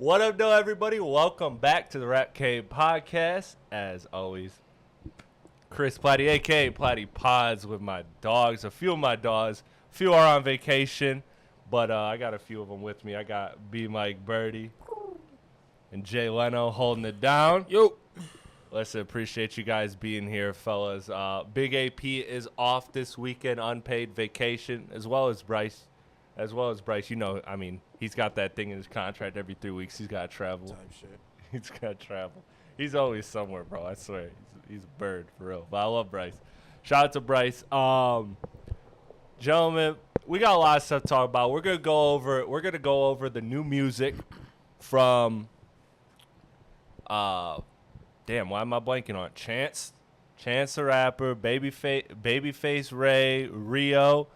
What up, though, everybody? Welcome back to the Rap Cave podcast. As always, Chris Platte, a.k.a. Platte Pods, with my dogs. A few of my dogs. A few are on vacation, but I got a few of them with me. I got B. Mike Biirdie and Jay Leno holding it down. Yo. Listen, appreciate you guys being here, fellas. Big AP is off this weekend, unpaid vacation, as well as Bryce. You know, I mean, he's got that thing in his contract every 3 weeks. He's got to travel. Type shit. He's got to travel. He's always somewhere, bro. I swear. He's a bird, for real. But I love Bryce. Shout out to Bryce. Gentlemen, we got a lot of stuff to talk about. We're gonna go over the new music from damn, why am I blanking on it? Chance the Rapper, Babyface Ray, Rio.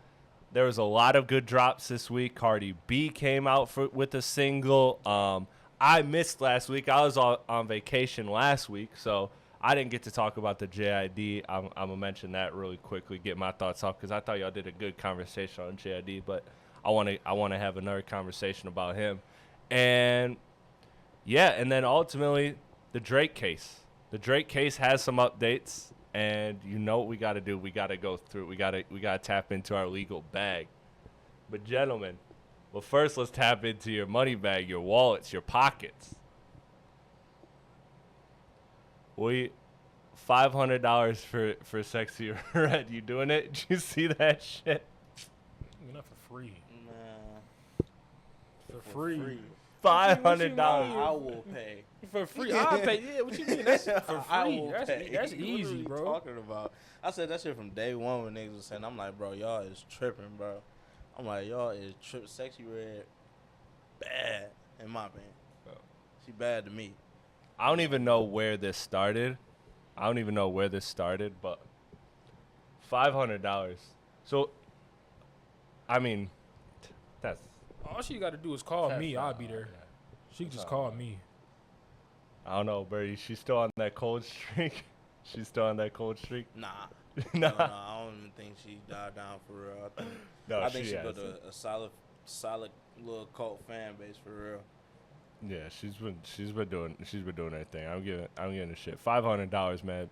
There was a lot of good drops this week. Cardi B came out with a single. I missed last week. I was on vacation last week, so I didn't get to talk about the JID. I'm going to mention that really quickly, get my thoughts off, because I thought y'all did a good conversation on JID, but I want to have another conversation about him. And, yeah, and then ultimately the Drake case. The Drake case has some updates. And you know what we got to do? We got to go through. We got to tap into our legal bag. But gentlemen, well, first let's tap into your money bag, your wallets, your pockets. $500 for Sexy Red. You doing it? Did you see that shit? Not for free. Nah. For free. $500. I will pay. For free. I'll pay. Yeah, what you mean? That's for I free. will That's pay. easy, What are you bro. talking about? I said that shit from day one when niggas was saying, I'm like, bro, y'all is tripping, bro. I'm like, y'all is tripping. Sexy Red, bad, in my opinion. She bad to me. I don't even know where this started. But $500. So, I mean, that's... All she got to do is call me. I'll be there. She can just call me. I don't know, Birdie. She's still on that cold streak. Nah. Nah. No, I don't even think she died down for real. I think she built a solid little cult fan base for real. Yeah, she's been doing her thing. I'm giving a shit. $500, man.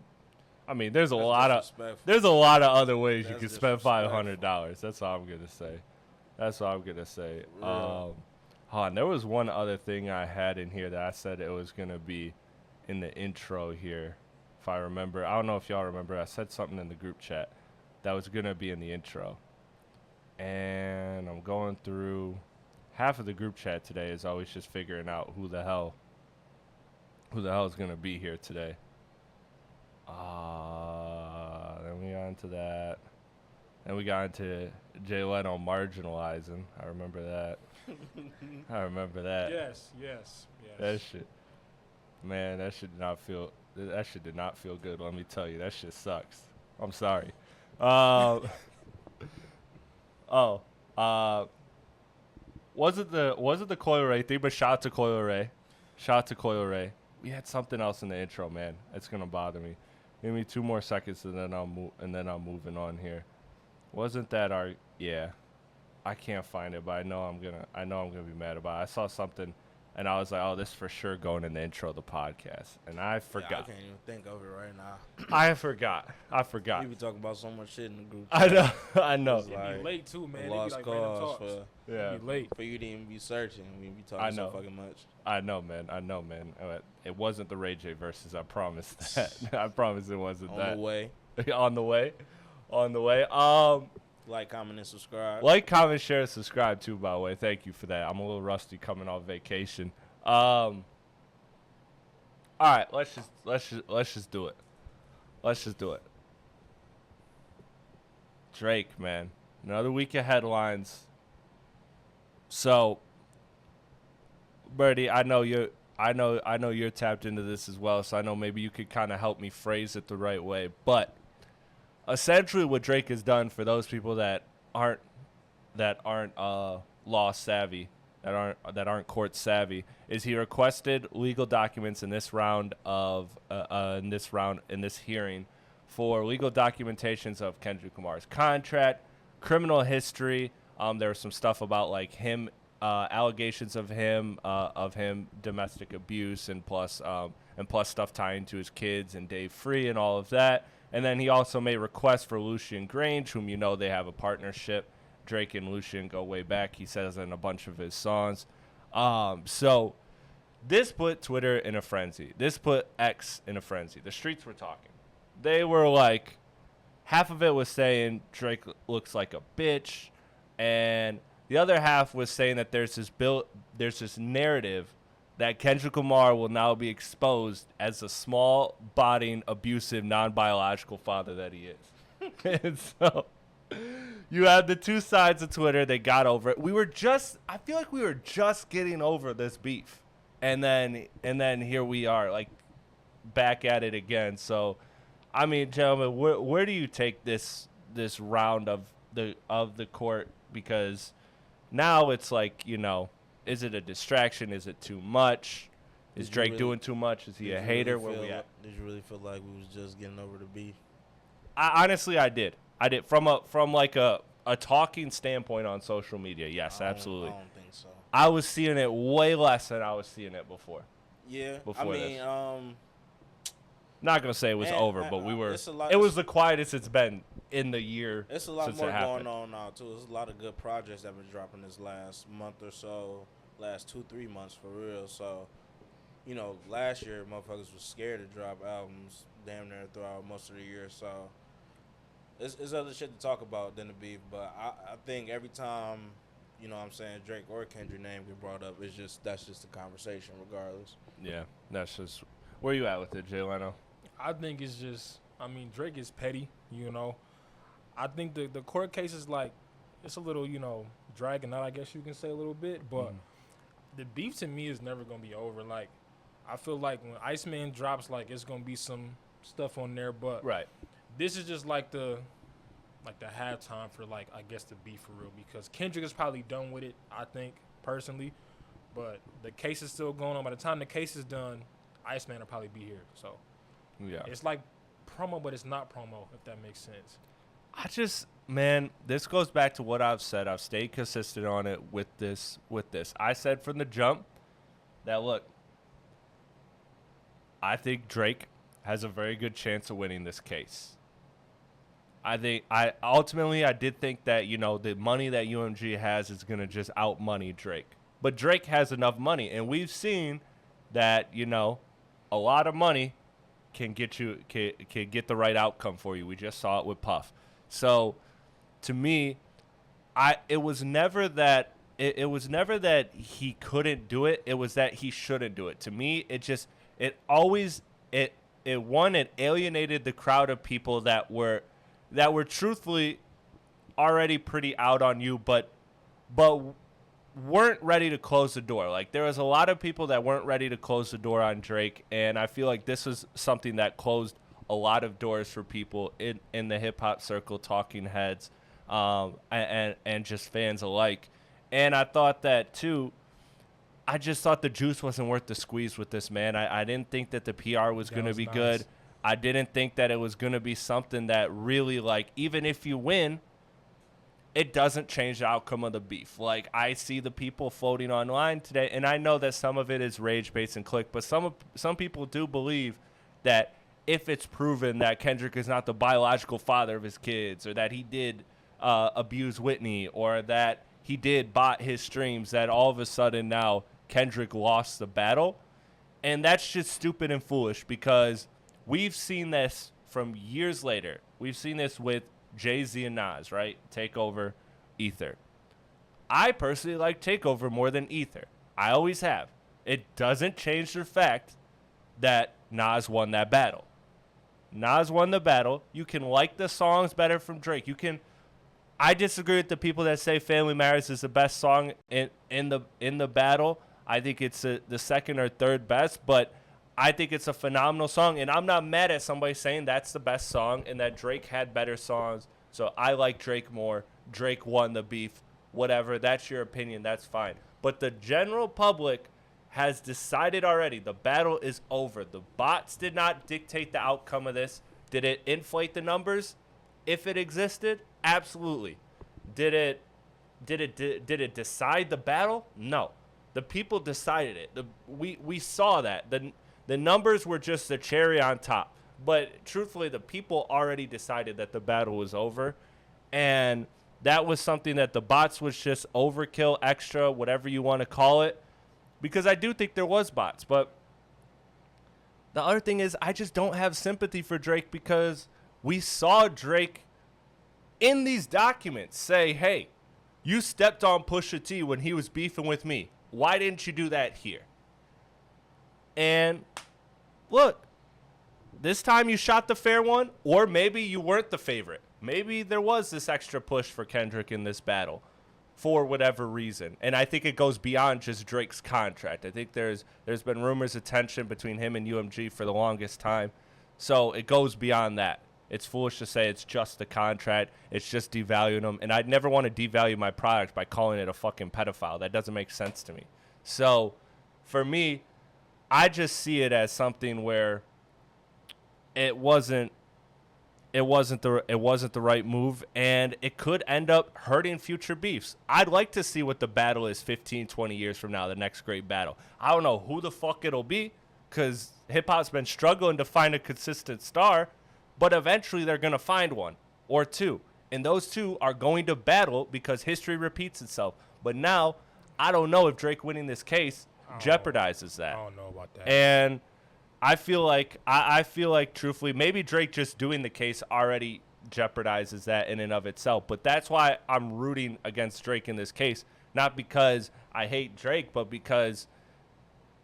I mean, there's a lot of other ways you can spend $500. That's all I'm gonna say. Hold on, there was one other thing I had in here that I said it was gonna be in the intro here, if I remember. I don't know if y'all remember. I said something in the group chat that was gonna be in the intro, and I'm going through. Half of the group chat today is always just figuring out who the hell is gonna be here today. Then we got into that. Then we got into Jay Leno marginalizing. I remember that. Yes. That shit. Man, that shit did not feel good, let me tell you. That shit sucks. I'm sorry. Wasn't the Coil Ray thing, but shout out to Coil Ray. We had something else in the intro, man. It's gonna bother me. Give me 2 more seconds and then I'm moving on here. Wasn't that I can't find it, but I know I'm gonna be mad about it. I saw something and I was like, oh, this is for sure going in the intro of the podcast. And I forgot. Yeah, I can't even think of it right now. I forgot. We be talking about so much shit in the group. I know. It's It like be late too, man. It be lost like random cause talks. Yeah. It be late. for you to even be searching. We be talking so fucking much. I know, man. It wasn't the Ray J versus. I promise that. I promise it wasn't On that. the way. On the way. Like, comment, and subscribe. Like, comment, share, subscribe too. By the way, thank you for that. I'm a little rusty coming off vacation. All right, let's just do it. Drake, man, another week of headlines. So, Birdie, I know you're tapped into this as well, so I know maybe you could kind of help me phrase it the right way. But essentially, what Drake has done for those people that aren't law savvy, that aren't court savvy, is he requested legal documents in this hearing for legal documentations of Kendrick Lamar's contract, criminal history. There was some stuff about like him allegations of him domestic abuse and plus stuff tying to his kids and Dave Free and all of that. And then he also made requests for Lucian Grange, whom they have a partnership. Drake and Lucian go way back, he says in a bunch of his songs. So this put Twitter in a frenzy. This put X in a frenzy. The streets were talking. They were like, half of it was saying Drake looks like a bitch, and the other half was saying that there's this narrative that Kendrick Lamar will now be exposed as a small-bodied, abusive, non-biological father that he is. And so you have the two sides of Twitter. They got over it. I feel like we were just getting over this beef. And then here we are, like, back at it again. So, I mean, gentlemen, where do you take this round of the court? Because now it's like, is it a distraction? Is it too much? Is Drake doing too much? Is he a hater? Where we at? Did you really feel like we was just getting over the beef? Honestly, I did. From like a talking standpoint on social media. Yes, absolutely. I don't think so. I was seeing it way less than I was seeing it before. Yeah, Before this. this. Not gonna say it was over, but we were. It was the quietest it's been in the year. It's a lot since more it happened. going on now too. There's a lot of good projects that have been dropping this last month or so, last 2-3 months for real. So, last year motherfuckers was scared to drop albums damn near throughout most of the year. So, it's other shit to talk about than the beef. But I think every time, Drake or Kendrick name get brought up, that's just a conversation regardless. Yeah, that's just where you at with it, Jay Leno. I think it's just, Drake is petty, I think the court case is like, it's a little, dragging out, I guess you can say a little bit. But the beef to me is never going to be over. Like, I feel like when Iceman drops, like, it's going to be some stuff on there. But right. This is just like the halftime for, like, I guess the beef for real. Because Kendrick is probably done with it, I think, personally. But the case is still going on. By the time the case is done, Iceman will probably be here. So, yeah, it's like promo, but it's not promo, if that makes sense. This goes back to what I've said. I've stayed consistent on it with this. I said from the jump that, look, I think Drake has a very good chance of winning this case. I did think that, the money that UMG has is going to just out money Drake. But Drake has enough money, and we've seen that, a lot of money can get the right outcome for you. We just saw it with Puff. So, to me, it was never that he couldn't do it. It was that he shouldn't do it. To me, it alienated the crowd of people that were truthfully already pretty out on you, but weren't ready to close the door. Like, there was a lot of people that weren't ready to close the door on Drake, and I feel like this was something that closed a lot of doors for people in the hip-hop circle, talking heads, and just fans alike. And I thought that, too, I just thought the juice wasn't worth the squeeze with this, man. I didn't think that the PR was going to be nice. Good. I didn't think that it was going to be something that really, like, even if you win, it doesn't change the outcome of the beef. Like, I see the people floating online today, and I know that some of it is rage-based and click, but some people do believe that if it's proven that Kendrick is not the biological father of his kids, or that he did abuse Whitney, or that he did bot his streams, that all of a sudden now Kendrick lost the battle. And that's just stupid and foolish, because we've seen this from years later. We've seen this with Jay-Z and Nas, right? Takeover, Ether. I personally like Takeover more than Ether. I always have. It doesn't change the fact that Nas won that battle. Nas won the battle. You can like the songs better from Drake. I disagree with the people that say Family Matters is the best song in the battle. I think it's the second or third best, but I think it's a phenomenal song, and I'm not mad at somebody saying that's the best song and that Drake had better songs. So I like Drake more. Drake won the beef. Whatever, that's your opinion. That's fine. But the general public has decided already. The battle is over. The bots did not dictate the outcome of this. Did it inflate the numbers? If it existed, absolutely. Did it did it decide the battle? No. The people decided it. We saw that. The numbers were just the cherry on top. But truthfully, the people already decided that the battle was over. And that was something that the bots was just overkill, extra, whatever you want to call it. Because I do think there was bots. But the other thing is I just don't have sympathy for Drake because we saw Drake in these documents say, hey, you stepped on Pusha T when he was beefing with me. Why didn't you do that here? And look, this time you shot the fair one, or maybe you weren't the favorite. Maybe there was this extra push for Kendrick in this battle for whatever reason. And I think it goes beyond just Drake's contract. I think there's been rumors of tension between him and UMG for the longest time. So it goes beyond that. It's foolish to say it's just the contract. It's just devaluing him. And I'd never want to devalue my product by calling it a fucking pedophile. That doesn't make sense to me. So for me, I just see it as something where it wasn't the right move, and it could end up hurting future beefs. I'd like to see what the battle is 15, 20 years from now, the next great battle. I don't know who the fuck it'll be because hip-hop's been struggling to find a consistent star, but eventually they're going to find one or two, and those two are going to battle because history repeats itself. But now, I don't know if Drake winning this case jeopardizes that. I don't know about that. And I feel like truthfully, maybe Drake just doing the case already jeopardizes that in and of itself. But that's why I'm rooting against Drake in this case, not because I hate Drake, but because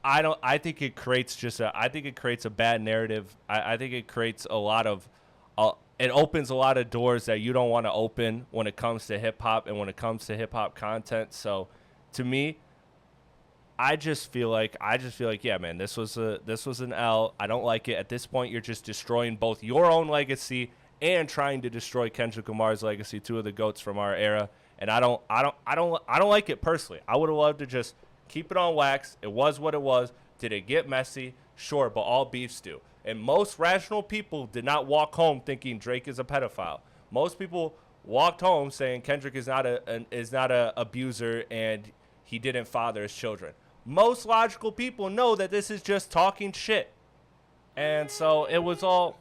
I think it creates a bad narrative. I think it creates it opens a lot of doors that you don't want to open when it comes to hip hop and when it comes to hip hop content. So to me, I just feel like, yeah, man, this was an L. I don't like it. At this point, you're just destroying both your own legacy and trying to destroy Kendrick Lamar's legacy, two of the GOATs from our era. And I don't like it personally. I would have loved to just keep it on wax. It was what it was. Did it get messy? Sure, but all beefs do. And most rational people did not walk home thinking Drake is a pedophile. Most people walked home saying Kendrick is not a abuser and he didn't father his children. Most logical people know that this is just talking shit. And so it was all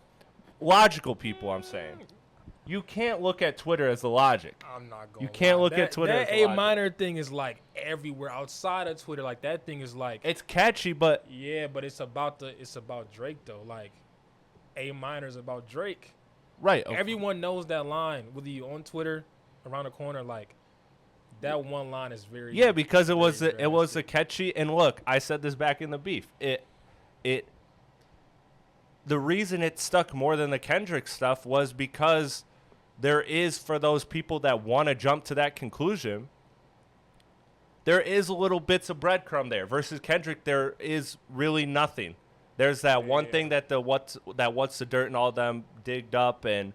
logical people, I'm saying. You can't look at Twitter as the logic. I'm not going. You can't look at Twitter as the logic. That A minor thing is like everywhere outside of Twitter. Like that thing is like it's catchy, but yeah, but it's about Drake though. Like A minor is about Drake. Right. Everyone knows that line. Whether you on Twitter, around the corner, like that one line is very because it was a catchy. And look, I said this back in the beef. The reason it stuck more than the Kendrick stuff was because there is, for those people that want to jump to that conclusion, there is a little bits of breadcrumb there. Versus Kendrick, there is really nothing. There's that one thing that what's the dirt and all them digged up, and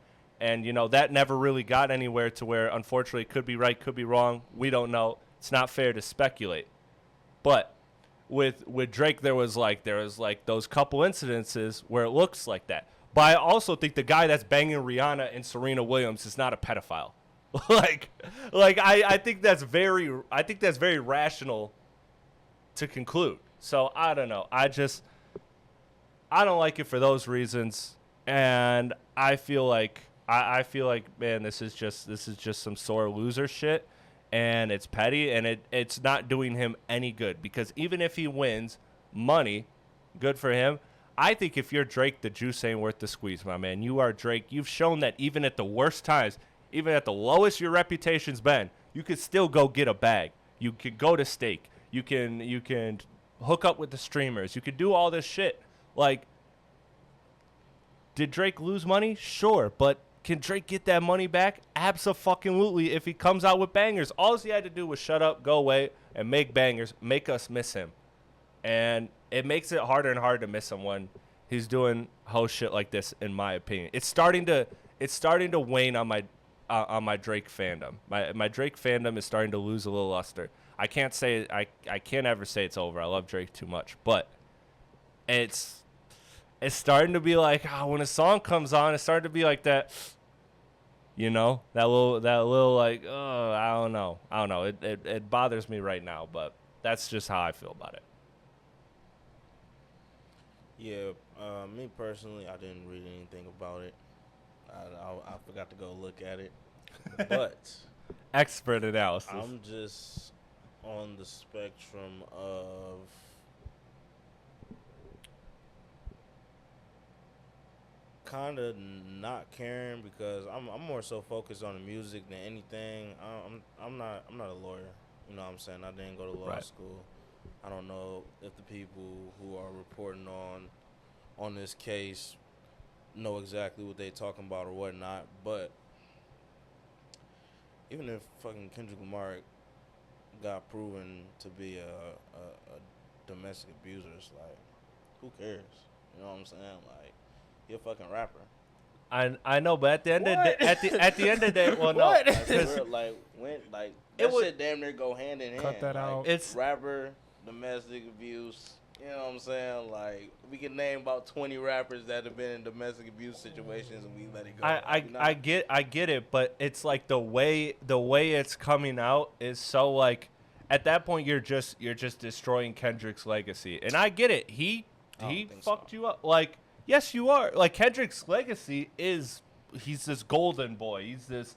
you know that never really got anywhere to where, unfortunately, could be right, could be wrong. We don't know. It's not fair to speculate. But with Drake, there was like those couple incidences where it looks like that. But I also think the guy that's banging Rihanna and Serena Williams is not a pedophile. I think that's very rational to conclude. So I don't know. I don't like it for those reasons, and I feel like man, this is just some sore loser shit, and it's petty, and it's not doing him any good, because even if he wins money, good for him. I think if you're Drake, the juice ain't worth the squeeze, my man. You are Drake. You've shown that even at the worst times, even at the lowest your reputation's been, you could still go get a bag. You could go to Steak. You can hook up with the streamers. You could do all this shit. Like, did Drake lose money? Sure, but can Drake get that money back? Abso-fucking-lutely if he comes out with bangers. All he had to do was shut up, go away, and make bangers, make us miss him. And it makes it harder and harder to miss him when he's doing whole shit like this, in my opinion. It's starting to wane on my Drake fandom. My Drake fandom is starting to lose a little luster. I can't ever say it's over. I love Drake too much, but it's starting to be like, when a song comes on, it's starting to be like that. You know, that little like, oh, I don't know. It bothers me right now, but that's just how I feel about it. Yeah, me personally, I didn't read anything about it. I forgot to go look at it, but Expert analysis. I'm just on the spectrum of kind of not caring because I'm more so focused on the music than anything. I'm not a lawyer. You know what I'm saying? I didn't go to law Right. school. I don't know if the people who are reporting on this case know exactly what they talking about or whatnot. But even if fucking Kendrick Lamar got proven to be a domestic abuser, it's like, who cares? You know what I'm saying? Like, he a fucking rapper. I know, but at the end of the What? at the end of the day, well, no, What? Like, for 'cause real, like when like It that would- shit damn near go hand in hand. Cut that Like, out. It's- rapper, domestic abuse. You know what I'm saying? Like, we can name about 20 rappers that have been in domestic abuse situations and we let it go. I get it, but it's like the way it's coming out is so like at that point you're just destroying Kendrick's legacy. And I get it. He I don't think fucked so. you up. Like, yes you are. Like Kendrick's legacy is he's this golden boy. He's this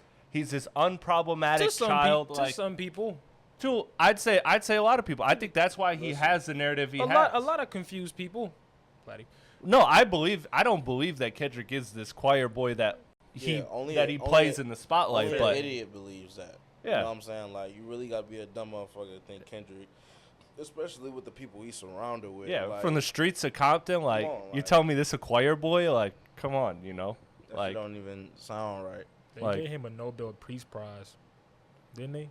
unproblematic child to like some people. I'd say a lot of people. I think that's why he has the narrative he has. A lot of confused people. Platte. No, I don't believe that Kendrick is this choir boy that he plays in the spotlight. Only But an idiot believes that. Yeah. You know what I'm saying? Like, you really got to be a dumb motherfucker to think Kendrick, especially with the people he's surrounded with. yeah, like, from the streets of Compton, like on, you like- tell me this a choir boy, like come on, you know, that shit like don't even sound right. They Like- gave him a Nobel Peace Prize, didn't they?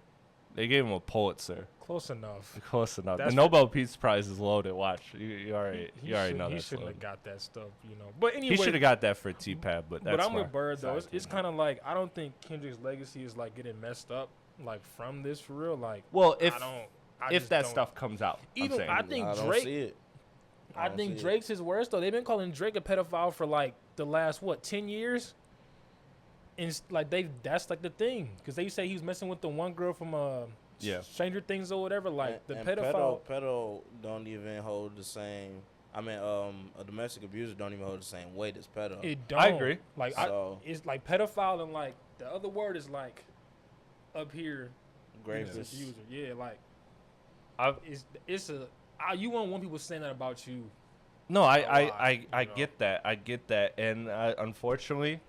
they gave him a Pulitzer. Close enough. Close enough. That's The Nobel Peace Prize is loaded. Watch, you already know He that's shouldn't loaded. have got that stuff, you know. But He anyway, should have got that for T-Pad, but that's but I'm fine. with Bird though. Side It's team. kind of like I don't think Kendrick's legacy is like getting messed up like from this for real. Like, Well, I if just that don't- stuff comes out, Even I'm saying. I think I don't Drake. see it. I don't think see it. Drake's his worst though. They've been calling Drake a pedophile for like the last 10 years, and it's like that's like the thing because they say he was messing with the one girl from Yeah. Stranger Things or whatever. Like And the pedophile. pedo don't even hold the same. I mean, a domestic abuser don't even hold the same weight as pedo. It don't. I agree. Like So- it's like pedophile and like the other word is like up here. Gravest. User. Yeah, like I've- it's a you won't want people saying that about you. No, lot, I you know. get that. I get that. And unfortunately,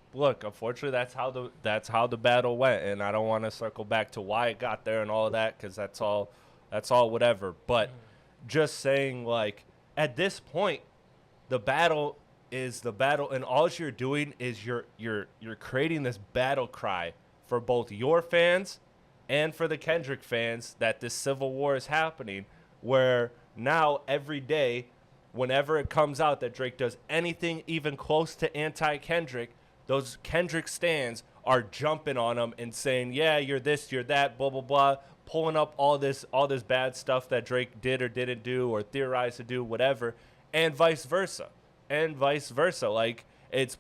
that's how the battle went. And I don't want to circle back to why it got there and all of that because that's all whatever. But just saying, like, at this point, the battle is the battle, and all you're doing is you're creating this battle cry for both your fans and for the Kendrick fans that this civil war is happening, where now every day, whenever it comes out that Drake does anything even close to anti-Kendrick, those Kendrick stans are jumping on him and saying, yeah, you're this, you're that, blah, blah, blah, pulling up all this bad stuff that Drake did or didn't do or theorized to do, whatever, and vice versa. Like, it's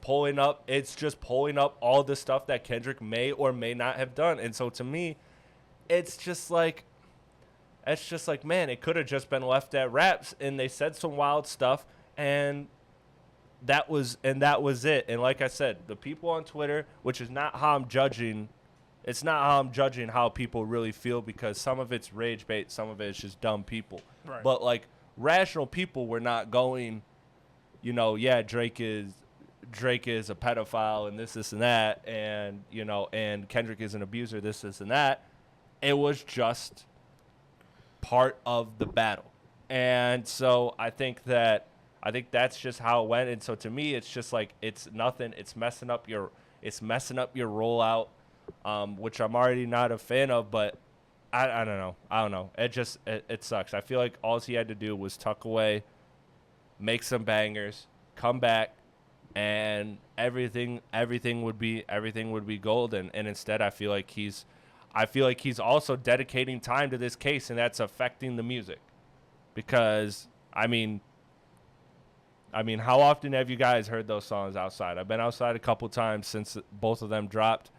just pulling up all the stuff that Kendrick may or may not have done. And so to me, it's just like, man, it could have just been left at raps, and they said some wild stuff, and that was it. And like I said, the people on Twitter, which is not how I'm judging, it's not how I'm judging how people really feel because some of it's rage bait, some of it's just dumb people. Right. But like rational people were not going, you know, yeah, Drake is a pedophile and this and that, and you know, and Kendrick is an abuser, this and that. It was just part of the battle. And so I think that's just how it went. And so to me, it's just like, it's nothing. It's messing up your rollout, which I'm already not a fan of, but I don't know. It sucks. I feel like all he had to do was tuck away, make some bangers, come back, and everything would be golden. And instead, I feel like he's also dedicating time to this case, and that's affecting the music. Because I mean, how often have you guys heard those songs outside? I've been outside a couple times since both of them dropped.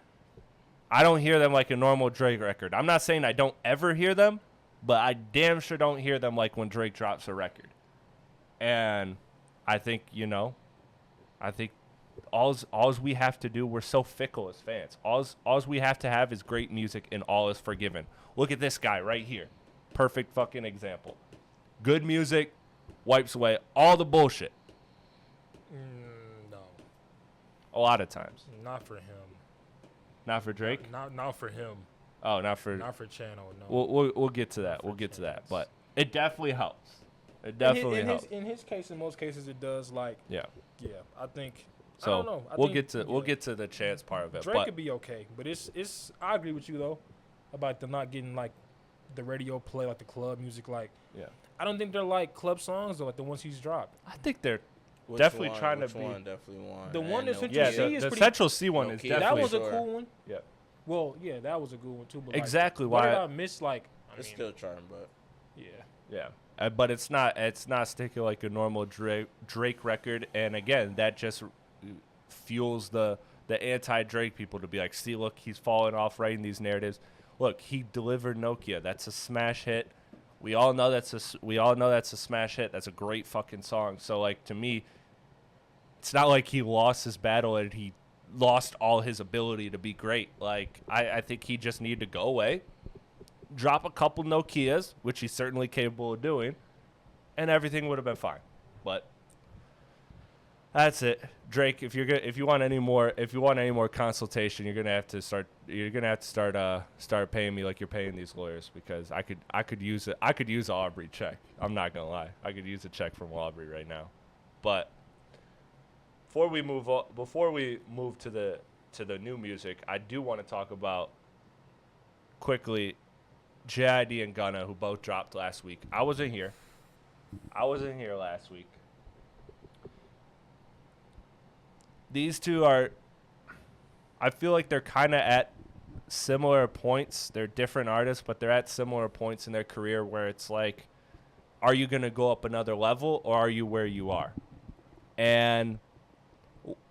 I don't hear them like a normal Drake record. I'm not saying I don't ever hear them, but I damn sure don't hear them like when Drake drops a record. And I think, all's we have to do, we're so fickle as fans. All's we have to have is great music and all is forgiven. Look at this guy right here. Perfect fucking example. Good music wipes away all the bullshit. No. A lot of times. Not for him. Not for Drake? Not for him. Oh, not for Channel, no. We'll get to that. We'll get to that. But it definitely helps. It definitely helps. In his case, in most cases, it does. Like, yeah. I think. So I don't know. we'll get to the Chance part of it. Drake could be okay, but it's. I agree with you though, about them not getting like the radio play, like the club music. Like, I don't think they're like club songs though, like the ones he's dropped. I think they're Which definitely one? trying Which to be. one? Definitely one. The one that's no Central Yeah, C kid. is the pretty- Central C one No is kid. definitely. That was a sure. cool one. Yeah. Well, yeah, that was a good one too. But Exactly like, what why- did I miss? Like, It's still charting, but yeah. Yeah. But it's not sticking like a normal Drake record, and again, that just fuels the anti-Drake people to be like, see, look, he's falling off writing these narratives. Look, he delivered Nokia. That's a smash hit. We all know that's a smash hit. That's a great fucking song. So like, to me, it's not like he lost his battle and he lost all his ability to be great. Like, I think he just needed to go away, drop a couple Nokias, which he's certainly capable of doing, and everything would have been fine. But that's it, Drake. If you want any more consultation, you're gonna have to start paying me like you're paying these lawyers, because I could use it. I could use an Aubrey check. I'm not gonna lie. I could use a check from Aubrey right now. But before we move to the new music, I do want to talk about quickly JID and Gunna, who both dropped last week. I wasn't here last week. These two I feel like they're kind of at similar points. They're different artists, but they're at similar points in their career where it's like, are you going to go up another level, or are you where you are? And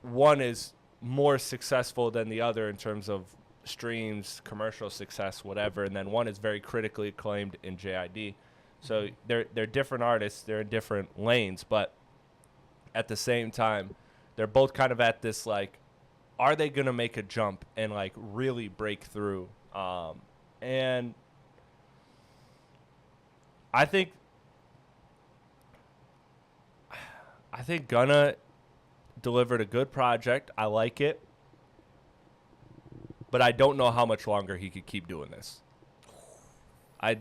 one is more successful than the other in terms of streams, commercial success, whatever, and then one is very critically acclaimed in JID. So they're different artists, they're in different lanes, but at the same time, they're both kind of at this, like, are they going to make a jump and, like, really break through? And I think Gunna delivered a good project. I like it. But I don't know how much longer he could keep doing this. I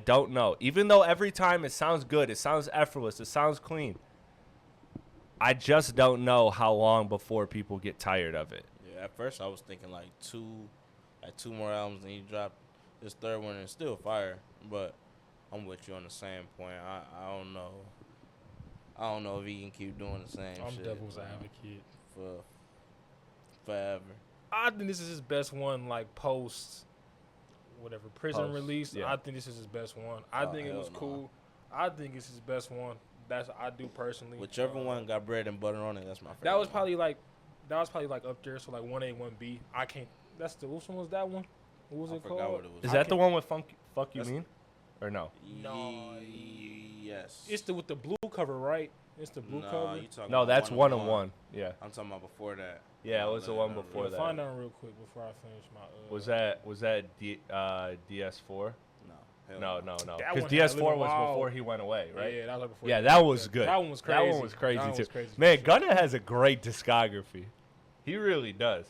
don't know. Even though every time it sounds good, it sounds effortless, it sounds clean, I just don't know how long before people get tired of it. yeah. At first, I was thinking like two more albums, and he dropped his third one, and it's still fire. But I'm with you on the same point. I don't know. I don't know if he can keep doing the same I'm shit. devil's advocate. For forever. I think this is his best one, like post whatever prison Post, release. yeah. I think this is his best one. I think it hell was no. cool. I think it's his best one. That's I do personally. Whichever one got bread and butter on it, that's my favorite. That was one. probably like up there. So like 1A, 1B. I can't. That's the which one was that one? What was I it forgot called? what it was. Is I that the can't- one with Fuck You That's- Mean? Or no? No. Yes. It's the with the blue cover, right? It's the blue cover. You talking No, about that's one on 1-on-1. one. Yeah. I'm talking about before that. Yeah, it was the one before Yeah, that. find out real quick before I finish my. Was that DS4? No. No. That Because one had DS4 Living was Wild. before he went away, right? Yeah, that was like before. Yeah, he that went was away. good. That one was crazy. That one was crazy That one too. was crazy for Man, sure. Gunna has a great discography. He really does.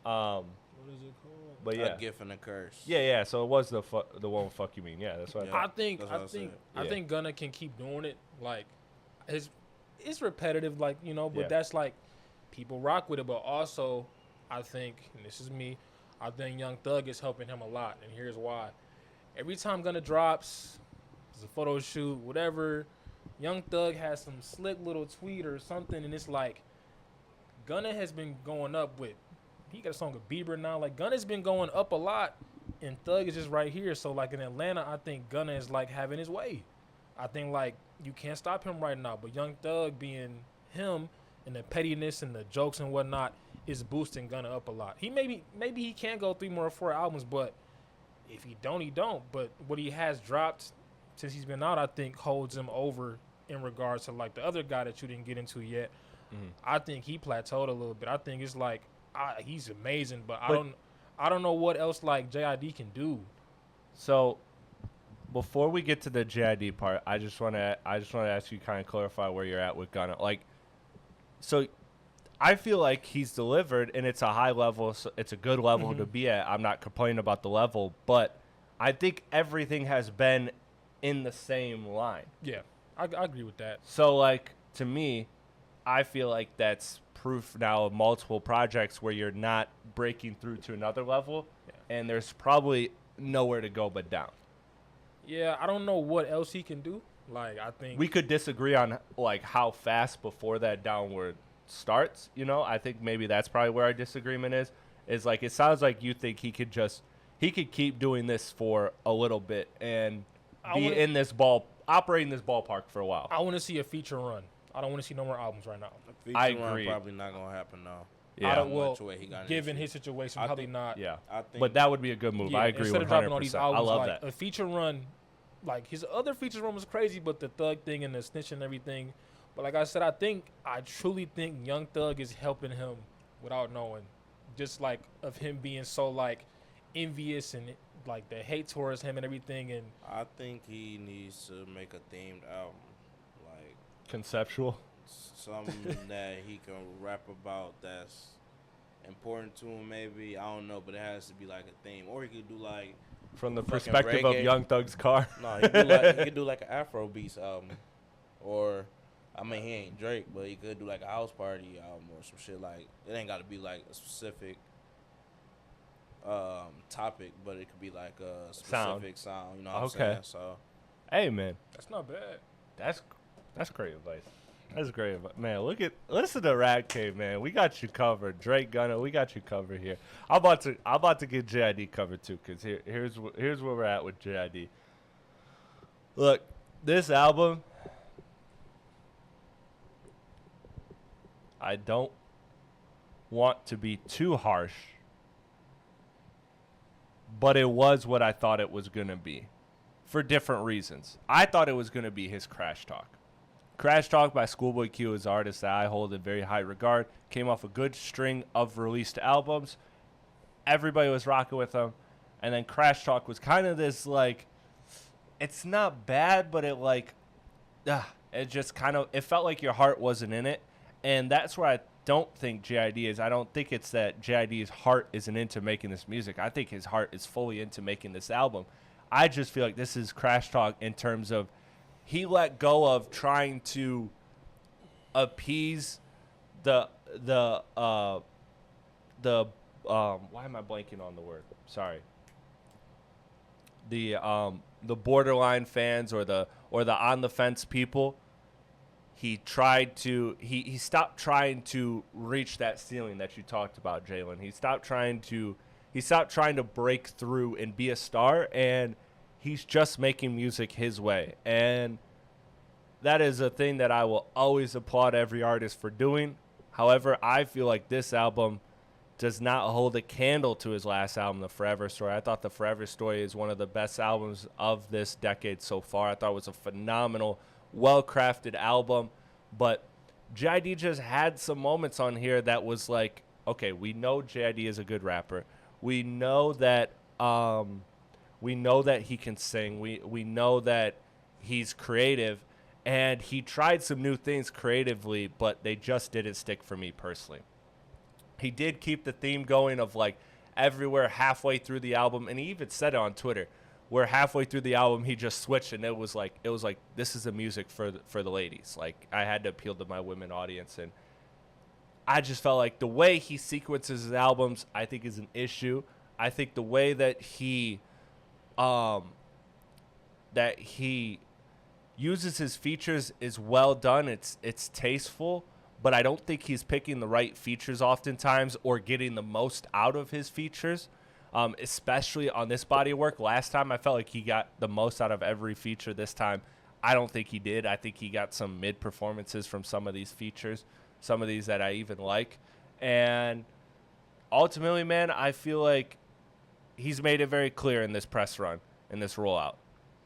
What is it called? But yeah, A gift and a curse. yeah. So it was the one with Fuck You Mean. Yeah, that's what I Yeah. thought. That's what I I said. Yeah. think Gunna can keep doing it. Like, it's repetitive, like but Yeah. that's like people rock with it. But also, I think, and this is me, I think Young Thug is helping him a lot, and here's why. Every time Gunna drops, there's a photo shoot, whatever, Young Thug has some slick little tweet or something, and it's like Gunna has been going up with. He got a song with Bieber now. Like, Gunna's been going up a lot, and Thug is just right here. So, like, in Atlanta, I think Gunna is, like, having his way. I think, like, you can't stop him right now. But Young Thug being him and the pettiness and the jokes and whatnot is boosting Gunna up a lot. He maybe he can go 3 more or 4 albums, but if he don't, he don't. But what he has dropped since he's been out, I think holds him over in regards to like the other guy that you didn't get into yet. I think he plateaued a little bit. I think it's like he's amazing, but I don't know what else like JID can do. So before we get to the JID part, I just want to ask you, kind of clarify where you're at with Gunna. Like, so I feel like he's delivered, and it's a high level. So it's a good level to be at. I'm not complaining about the level, but I think everything has been in the same line. Yeah, I agree with that. So, like, to me, I feel like that's proof now of multiple projects where you're not breaking through to another level, and there's probably nowhere to go but down. Yeah, I don't know what else he can do. Like, I think we could disagree on like how fast before that downward starts. You know, I think maybe that's probably where our disagreement is. Is like, it sounds like you think he could keep doing this for a little bit and operating this ballpark for a while. I want to see a feature run. I don't want to see no more albums right now. I agree. Probably not gonna happen now. Yeah. Given his situation, probably not. Yeah. I think, but that would be a good move. Yeah, I agree. Instead 100%. of dropping all these albums, I love like that. a feature run, like his other feature run was crazy, but the Thug thing and the snitch and everything. But like I said, I truly think Young Thug is helping him without knowing, just like of him being so like envious and like the hate towards him and everything. And I think he needs to make a themed album, like conceptual. Something that he can rap about that's important to him, maybe. I don't know, but it has to be like a theme. Or he could do like from the perspective of Young Thug's car. No, he could do like an Afro Beats album. Or I mean, he ain't Drake, but he could do like a house party album or some shit. Like, it ain't got to be like a specific topic, but it could be like a specific sound. You know what I'm saying? So, hey man, that's not bad. That's great advice. That's great advice. Man, listen to Rat Cave, man. We got you covered. Drake, Gunna, we got you covered here. I'm about to get JID covered too, because here's where we're at with JID. Look, this album, I don't want to be too harsh, but it was what I thought it was going to be for different reasons. I thought it was going to be his Crash Talk. Crash Talk by Schoolboy Q is an artist that I hold in very high regard. Came off a good string of released albums. Everybody was rocking with him. And then Crash Talk was kind of this, like, it's not bad, but it just kind of, it felt like your heart wasn't in it. And that's where I don't think JID is. I don't think it's that JID's heart isn't into making this music. I think his heart is fully into making this album. I just feel like this is Crash Talk in terms of he let go of trying to appease the why am I blanking on the word? Sorry. The borderline fans or the on the fence people. He stopped trying to reach that ceiling that you talked about, Jalen. He stopped trying to break through and be a star, and he's just making music his way. And that is a thing that I will always applaud every artist for doing. However, I feel like this album does not hold a candle to his last album, The Forever Story. I thought The Forever Story is one of the best albums of this decade so far. I thought it was a phenomenal, well-crafted album. But JID just had some moments on here that was like, okay, we know JID is a good rapper. We know that he can sing. We know that he's creative. And he tried some new things creatively, but they just didn't stick for me personally. He did keep the theme going of like everywhere halfway through the album, and he even said it on Twitter, where halfway through the album he just switched, and it was like this is a music for the ladies. Like, I had to appeal to my women audience, and I just felt like the way he sequences his albums, I think, is an issue. I think the way that he uses his features is well done. It's tasteful, but I don't think he's picking the right features oftentimes or getting the most out of his features, especially on this body of work. Last time I felt like he got the most out of every feature. This time I don't think he did. I think he got some mid performances from some of these features, some of these that I even like. And ultimately, man, I feel like he's made it very clear in this press run, in this rollout.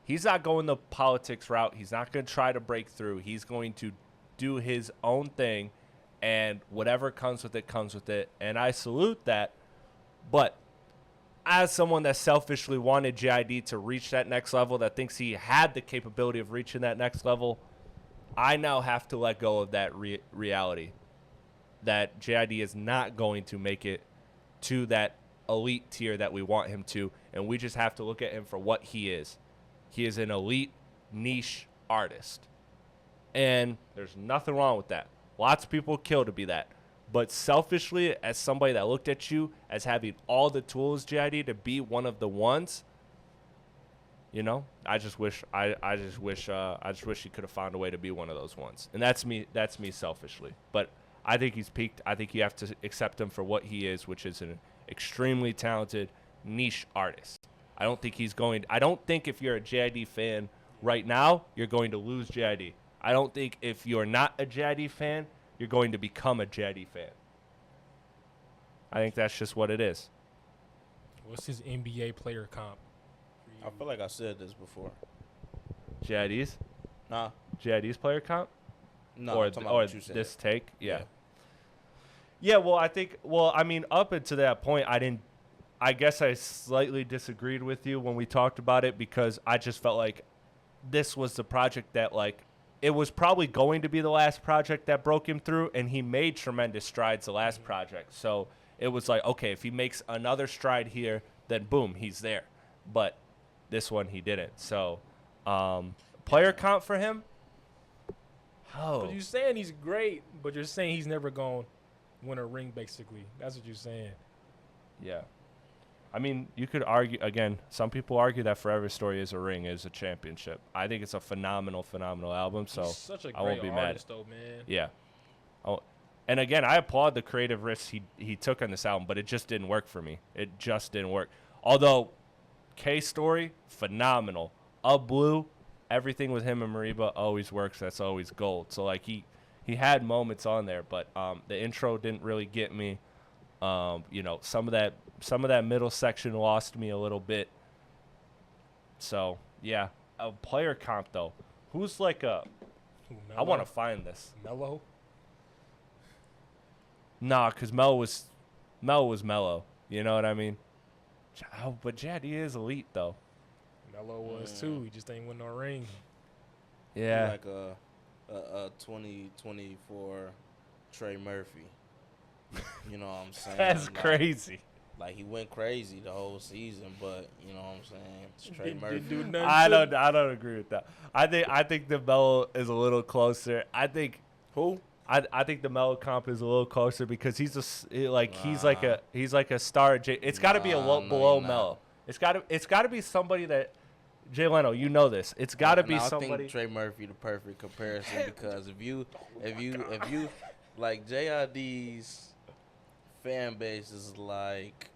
He's not going the politics route. He's not going to try to break through. He's going to do his own thing, and whatever comes with it, comes with it. And I salute that. But as someone that selfishly wanted JID to reach that next level, that thinks he had the capability of reaching that next level, I now have to let go of that reality that JID is not going to make it to that elite tier that we want him to, and we just have to look at him for what he is. He is an elite niche artist, and there's nothing wrong with that. Lots of people kill to be that. But selfishly, as somebody that looked at you as having all the tools, JID, to be one of the ones, you know, I just wish he could have found a way to be one of those ones. And that's me selfishly. But I think he's peaked. I think you have to accept him for what he is, which is an extremely talented niche artist. I don't think if you're a JID fan right now, you're going to lose JID. I don't think if you're not a JID fan, you're going to become a JID fan. I think that's just what it is. What's his NBA player comp? I feel like I said this before. JID's? Nah. JID's player comp? No, Or I'm talking about what you said. this take? Yeah. Yeah, well, I mean, up until that point, I guess I slightly disagreed with you when we talked about it, because I just felt like this was the project that, like, it was probably going to be the last project that broke him through, and he made tremendous strides the last project. So it was like, okay, if he makes another stride here, then boom, he's there. But this one he didn't. So player comp for him? Oh. But you're saying he's great, but you're saying he's never going to win a ring, basically. That's what you're saying. Yeah. I mean, you could argue, again, some people argue that Forever Story is a ring, is a championship. I think it's a phenomenal, phenomenal album, so He's such a great I won't be artist, mad. though, man. Yeah. And again, I applaud the creative risks he took on this album, but it just didn't work for me. It just didn't work. Although, K-Story, phenomenal. Up Blue, everything with him and Mariba always works. That's always gold. So, like, he had moments on there, but the intro didn't really get me. You know, some of that middle section lost me a little bit. So, yeah. A player comp, though. Who's like a... I want to find this. Mello? Nah, because Mel was Mellow. You know what I mean? Oh, but JID is elite, though. Mello was, too. He just ain't win no ring. Yeah. Like a 2024 Trey Murphy. You know what I'm saying? That's like, crazy. Like, he went crazy the whole season, but you know what I'm saying? It's Trey Murphy. Do nothing I to don't agree with that. I think the Mellow is a little closer. I think I think the Mellow comp is a little closer because he's like a star. It's got to be below Mellow. It's got to be somebody that Jay Leno, you know this. It's got to be somebody. I think Trey Murphy the perfect comparison because if you like JID's fan base is like,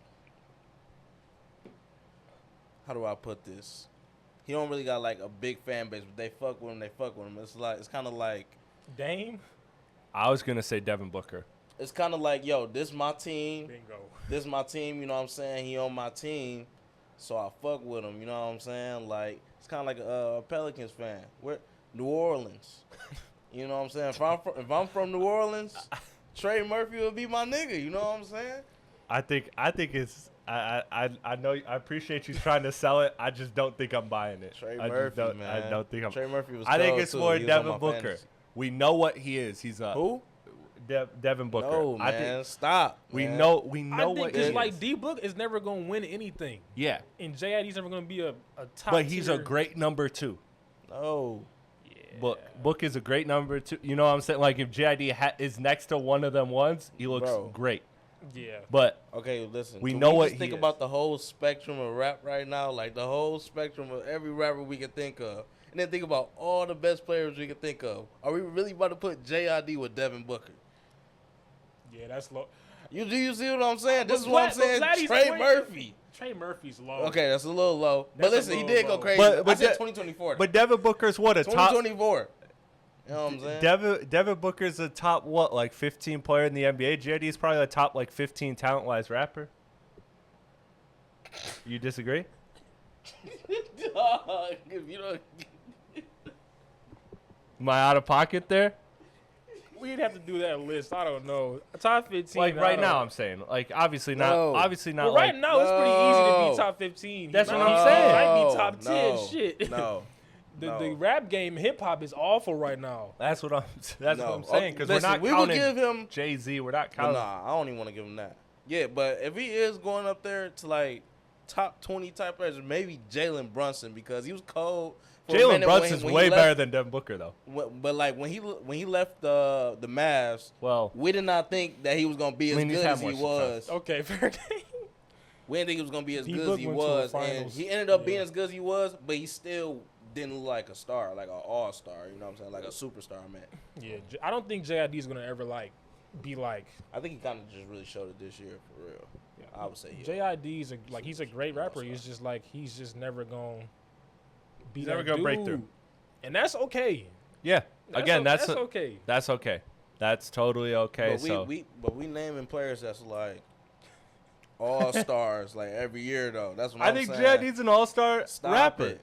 how do I put this? He don't really got like a big fan base, but they fuck with him. It's kind of like Dame? I was gonna say Devin Booker. It's kind of like, yo, this my team. Bingo. This my team, you know what I'm saying? He on my team, so I fuck with him, you know what I'm saying? Like, it's kind of like a Pelicans fan. We're New Orleans. You know what I'm saying? If I'm from New Orleans, Trey Murphy would be my nigga, you know what I'm saying? I think it's I know I appreciate you trying to sell it. I just don't think I'm buying it. Trey Murphy, man. I don't think I'm. Trey Murphy was I think cold, it's too. more He was on Devin my Booker. fantasy. We know what he is. He's a Who? Devin Booker. No, I man. think Stop. we man. know I what think he it's is. like D-Book is never going to win anything. Yeah, And JID's never going to be a top but he's a tier. great number 2. No. Book is a great number 2. You know what I'm saying? Like if JID is next to one of them ones, he looks great. Yeah. But Okay, listen. We can know we what just think he is. about the whole spectrum of rap right now, like the whole spectrum of every rapper we can think of, and then think about all the best players we can think of. Are we really about to put JID with Devin Booker? Yeah, that's low. You see what I'm saying? This But is what I'm saying. Platty's Trey way- Murphy. Trey Murphy's low. Okay, that's a little low. But That's a listen, he little did go low. crazy. But I said De- 2024. but Devin Booker's what a top. 2024. You know what I'm saying? Devin Booker's a top, what, like 15 player in the NBA? JID is probably a top, like 15 talent-wise rapper. You disagree? Dog, if you don't, Am I out of pocket there? We'd have to do that list. I don't know. Top 15. Like right now, I'm saying. Like obviously not. No. Obviously not. Well, like, right now, it's pretty easy to be top 15. That's He what might I'm be- saying. Might be top 10. no, Shit. No. The rap game, hip hop is awful right now. That's what I'm. That's No. what I'm saying. Because we're Listen, not we will counting give him. Jay-Z. We're not But counting. nah, I don't even want to give him that. Yeah, but if he is going up there to like top 20 type players, maybe Jalen Brunson because he was cold. For a Jalen minute Brunson's when he way left- better than Devin Booker though. But like when he left the Mavs, Well, we did not think that he was gonna be I as mean, he's good had as he more success. was. Okay, fair game. We didn't think he was gonna be as D good Book as he went to the was, and finals. he ended up being Yeah. as good as he was, but he still didn't look like a star, like an all-star. You know what I'm saying? Like a superstar, man. Yeah, I don't think JID is gonna ever like be like. I think he kind of just really showed it this year for real. Yeah. I would say yeah. JID is he's a great rapper. He's just like he's just never gonna be He's that never gonna break dude. through. And that's okay. yeah. Again, that's okay. That's okay. That's totally okay. But we naming players that's like all stars like every year though. That's what I I'm think saying. JID's an all-star Stop rapper. it.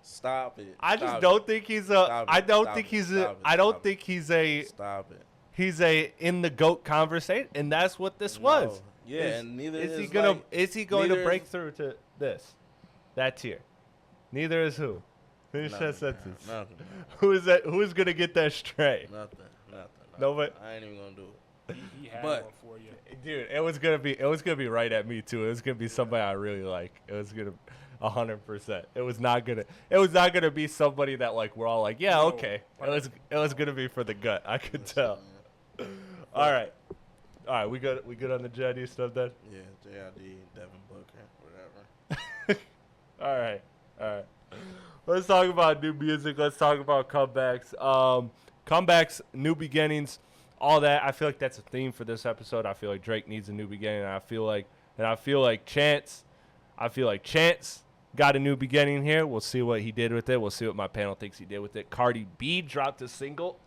Stop it. I just Stop don't think he's a. Stop I it. don't Stop think it. he's a. Stop it. I don't Stop think he's a. it. Stop it. He's a in the GOAT conversation, and that's what this was. No. Yeah, and neither is he is gonna like, is he going to neither break is- through to that tier? Neither is who. Finish Nothing, that sentence. man. Nothing. Who is that? Who is gonna get that straight? Nothing. Nobody. I ain't even gonna do it. He had But- one for you. Dude, it was gonna be right at me too. It was gonna be somebody I really like. It was gonna 100%. It was not gonna be somebody that like we're all like, yeah, No. okay. It was gonna be for the gut. I could tell. All right, we good on the JID stuff then. Yeah, JID, Devin Booker, whatever. All right. Let's talk about new music. Let's talk about comebacks. Comebacks, new beginnings, all that. I feel like that's a theme for this episode. I feel like Drake needs a new beginning. And I feel like Chance got a new beginning here. We'll see what he did with it. We'll see what my panel thinks he did with it. Cardi B dropped a single.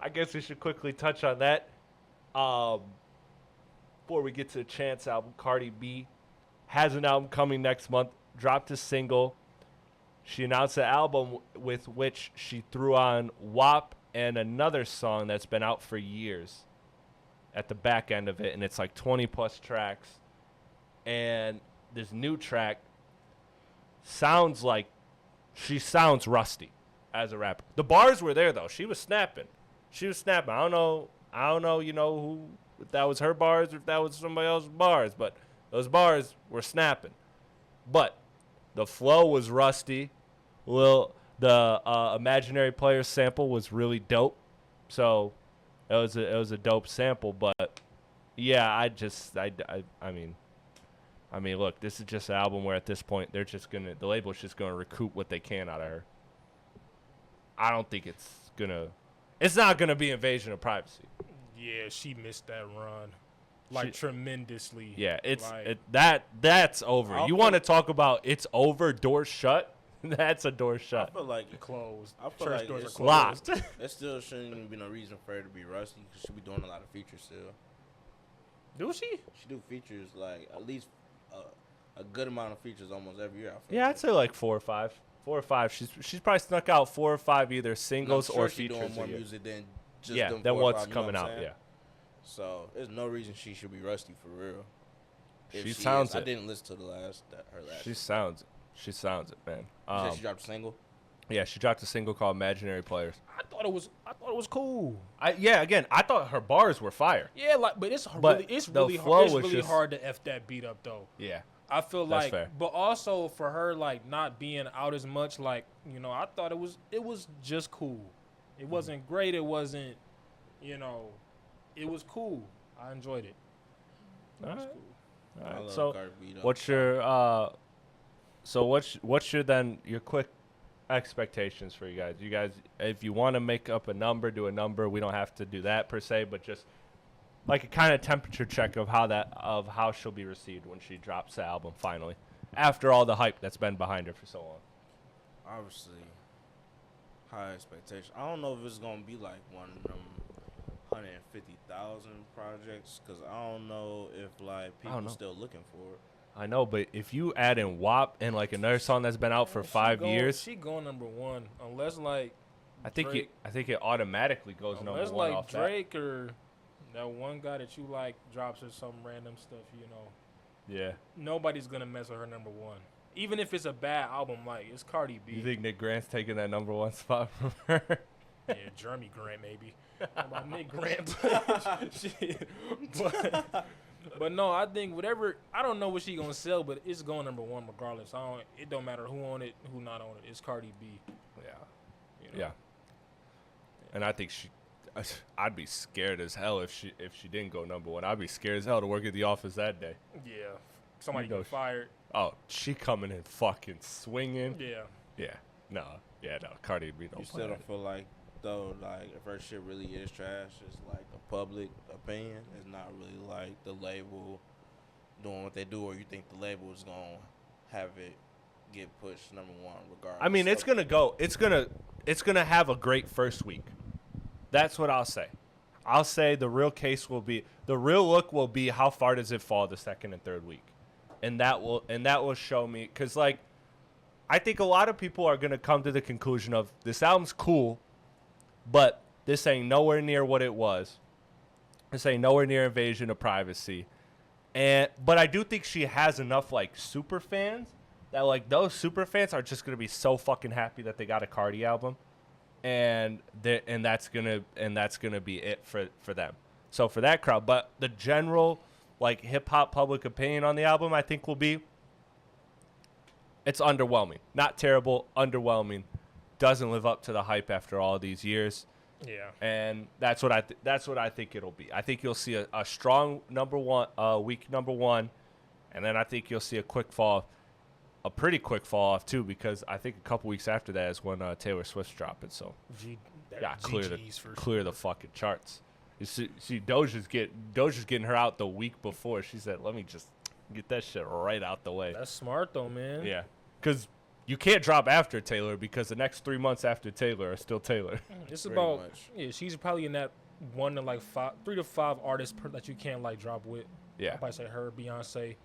I guess we should quickly touch on that. Before we get to the Chance album, Cardi B has an album coming next month. Dropped a single. She announced an album with which she threw on WAP and another song that's been out for years at the back end of it, and it's like 20 plus tracks. And this new track sounds like she sounds rusty as a rapper. The bars were there though. She was snapping. I don't know, you know, who, if that was her bars or if that was somebody else's bars, but those bars were snapping. But the flow was rusty. Well, the imaginary player sample was really dope. So it was a dope sample. But yeah, I mean, look, this is just an album where at this point the label's just gonna recoup what they can out of her. I don't think it's not gonna be invasion of privacy. Yeah, she missed that run, like tremendously. Yeah, like, that's over. I'll You want to talk about it's over, door shut? That's a door I shut. feel like closed. I feel Church like doors are it's closed. Locked. There still shouldn't even be no reason for her to be rusty because she be doing a lot of features still. Do she? She do features like at least a good amount of features almost every year. I feel Yeah, like. I'd say like 4 or 5. 4 or 5. She's probably snuck out 4 or 5 either And I'm singles sure or she features. doing more a year. music than just Yeah, them then 4 or what's 5, you know coming what I'm out? saying? Yeah, So there's no reason she should be rusty for real. If She she sounds is. it. I didn't listen to her last. she sounds it, man. You said she dropped a single. Yeah, she dropped a single called "Imaginary Players." I thought it was cool. Again, I thought her bars were fire. Yeah, like, but it's But the flow was just- hard to f that beat up though. Yeah, I feel That's like, fair. but also for her like not being out as much, like, you know, I thought it was just cool. It wasn't great. It wasn't, you know, it was cool. I enjoyed it. It was Alright. cool. All I right. love So, Cardi B, though. what's your quick expectations for you guys? You guys, if you want to make up a number, do a number. We don't have to do that per se, but just like a kind of temperature check of how she'll be received when she drops the album finally, after all the hype that's been behind her for so long. Obviously, high expectations. I don't know if it's gonna be like one of them 150,000 projects, because I don't know if like people still looking for it. I know, but if you add in WAP and like another song that's been out for 5 years, she going number one unless like I think Drake, it automatically goes number unless one like off Drake or that one guy that you like drops or some random stuff, you know. Yeah. Nobody's gonna mess with her number one, even if it's a bad album. Like it's Cardi B. You think Nick Grant's taking that number one spot from her? Yeah, Jeremy Grant maybe. About Nick Grant, shit. But no, I think whatever. I don't know what she gonna sell, but it's going number one regardless. It don't matter who on it, who not on it. It's Cardi B. Yeah. You know? Yeah. And I think I'd be scared as hell if she didn't go number one. I'd be scared as hell to work at the office that day. Yeah. Somebody get fired. Oh, she coming in fucking swinging. Yeah. Yeah. No. Yeah. No. Cardi B don't. You still don't feel like though, like if her shit really is trash, it's like a public opinion. It's not really like the label doing what they do, or you think the label is gonna have it get pushed number one regardless. I mean, it's gonna have a great first week. That's what I'll say. I'll say the real look will be how far does it fall the second and third week, and that will show me, because like I think a lot of people are gonna come to the conclusion of this album's cool, but this ain't nowhere near what it was. This ain't nowhere near Invasion of Privacy, but I do think she has enough like super fans that like those super fans are just gonna be so fucking happy that they got a Cardi album. And that's gonna be it for them. So for that crowd, but the general like hip hop public opinion on the album, I think will be it's underwhelming, not terrible, underwhelming, doesn't live up to the hype after all these years. Yeah, and that's what I think it'll be. I think you'll see a strong week number one, and then I think you'll see a pretty quick fall off too, because I think a couple weeks after that is when Taylor Swift's dropping. So clear the fucking charts. You see Doja's getting her out the week before. She said, "Let me just get that shit right out the way." That's smart though, man. Yeah, because you can't drop after Taylor, because the next 3 months after Taylor are still Taylor. It's about she's probably in that 1 to like 3 to 5 artists that you can't like drop with. Yeah, I'll probably say her, Beyonce.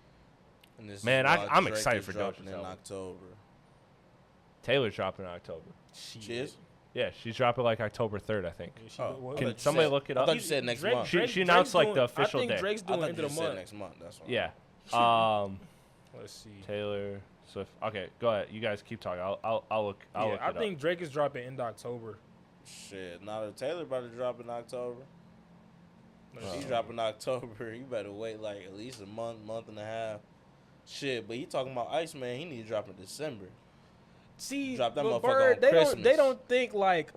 Man, I'm excited for Doja's in October. Taylor's dropping in October. She is? Yeah, she's dropping like October 3rd, I think. Can somebody look it up? I thought you said next month. She announced like the official day. I think Drake's doing end of the month. Next month. That's right. Yeah. Let's see. Taylor Swift. Okay, go ahead. You guys keep talking. I'll look. I'll look it I think Drake is dropping end October. Shit, now that Taylor about to drop in October. She's dropping in October. You better wait like at least a month and a half. Shit, but he talking about Iceman. He need to drop in December. See, drop that motherfucker Bird, on Christmas. They don't think like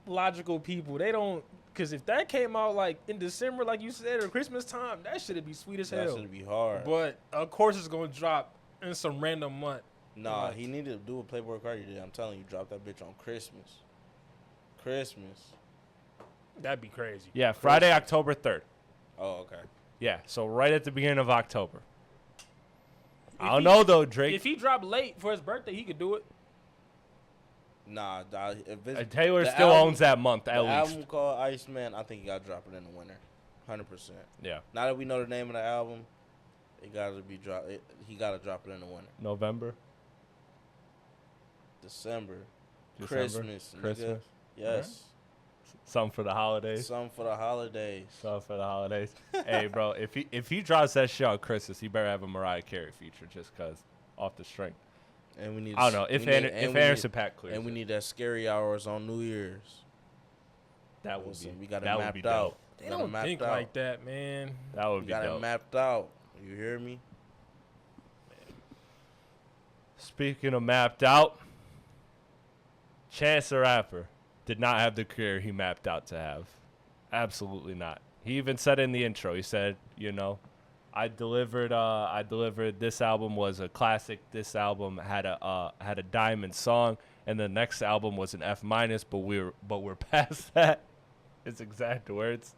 logical people. They don't, because if that came out like in December, like you said, or Christmas time, that should be sweet as hell. That should be hard. But of course, it's gonna drop in some random month. Nah, he needed to do what Playboy Cardi did. I'm telling you, drop that bitch on Christmas. That'd be crazy. Yeah, Friday, October 3rd. Oh, okay. Yeah, so right at the beginning of October. I don't know though, Drake. If he dropped late for his birthday, he could do it. Nah, Taylor still owns that month at least. The album called Iceman, I think you gotta drop it in the winter, 100%. Yeah. Now that we know the name of the album, he gotta drop it in the winter. November. December. Christmas. Nigga. Yes. Right. Something for the holidays. Hey, bro, if he drops that shit on Christmas, he better have a Mariah Carey feature, just cause off the string. And we need. I don't know if Anderson .Paak clears. And we need that Scary Hours on New Year's. That would be. We got it that mapped would be out. dope. They don't think like that, man. That would be dope. We got it mapped out. You hear me? Speaking of mapped out, Chance the Rapper did not have the career he mapped out to have. Absolutely not. He even said in the intro, he said, I delivered this album was a classic. This album had a diamond song, and the next album was an F-, but we're past that. His exact words.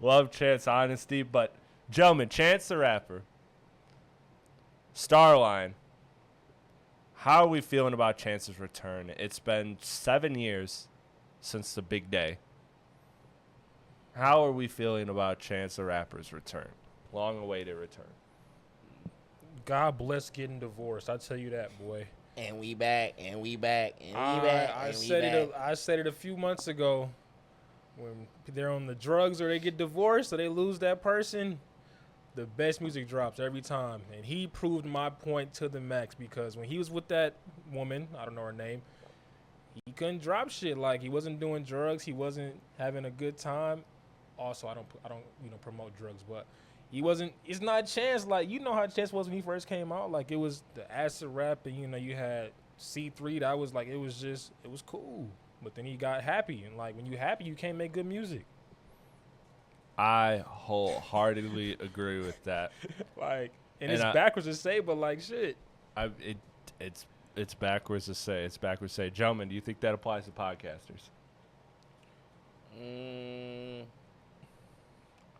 Love Chance honesty, but gentlemen, Chance the Rapper, Starline, How are we feeling about Chance's return? It's been 7 years since the big day. How are we feeling about Chance the Rapper's return? Long-awaited return. God bless getting divorced. I tell you that, boy. And we back, and we back, and we I back, and we said back. I said it a few months ago. When they're on the drugs or they get divorced or they lose that person, the best music drops every time. And he proved my point to the max because when he was with that woman, I don't know her name, he couldn't drop shit. Like, he wasn't doing drugs. He wasn't having a good time. Also, I don't promote drugs, but he wasn't. It's not Chance. Like, you know how Chance was when he first came out. Like, it was the acid rap, and you had C3. That was like, it was cool. But then he got happy, and like when you happy, you can't make good music. I wholeheartedly agree with that. Like, and it's backwards to say, but like shit. It's backwards to say. It's backwards to say. Gentlemen, do you think that applies to podcasters?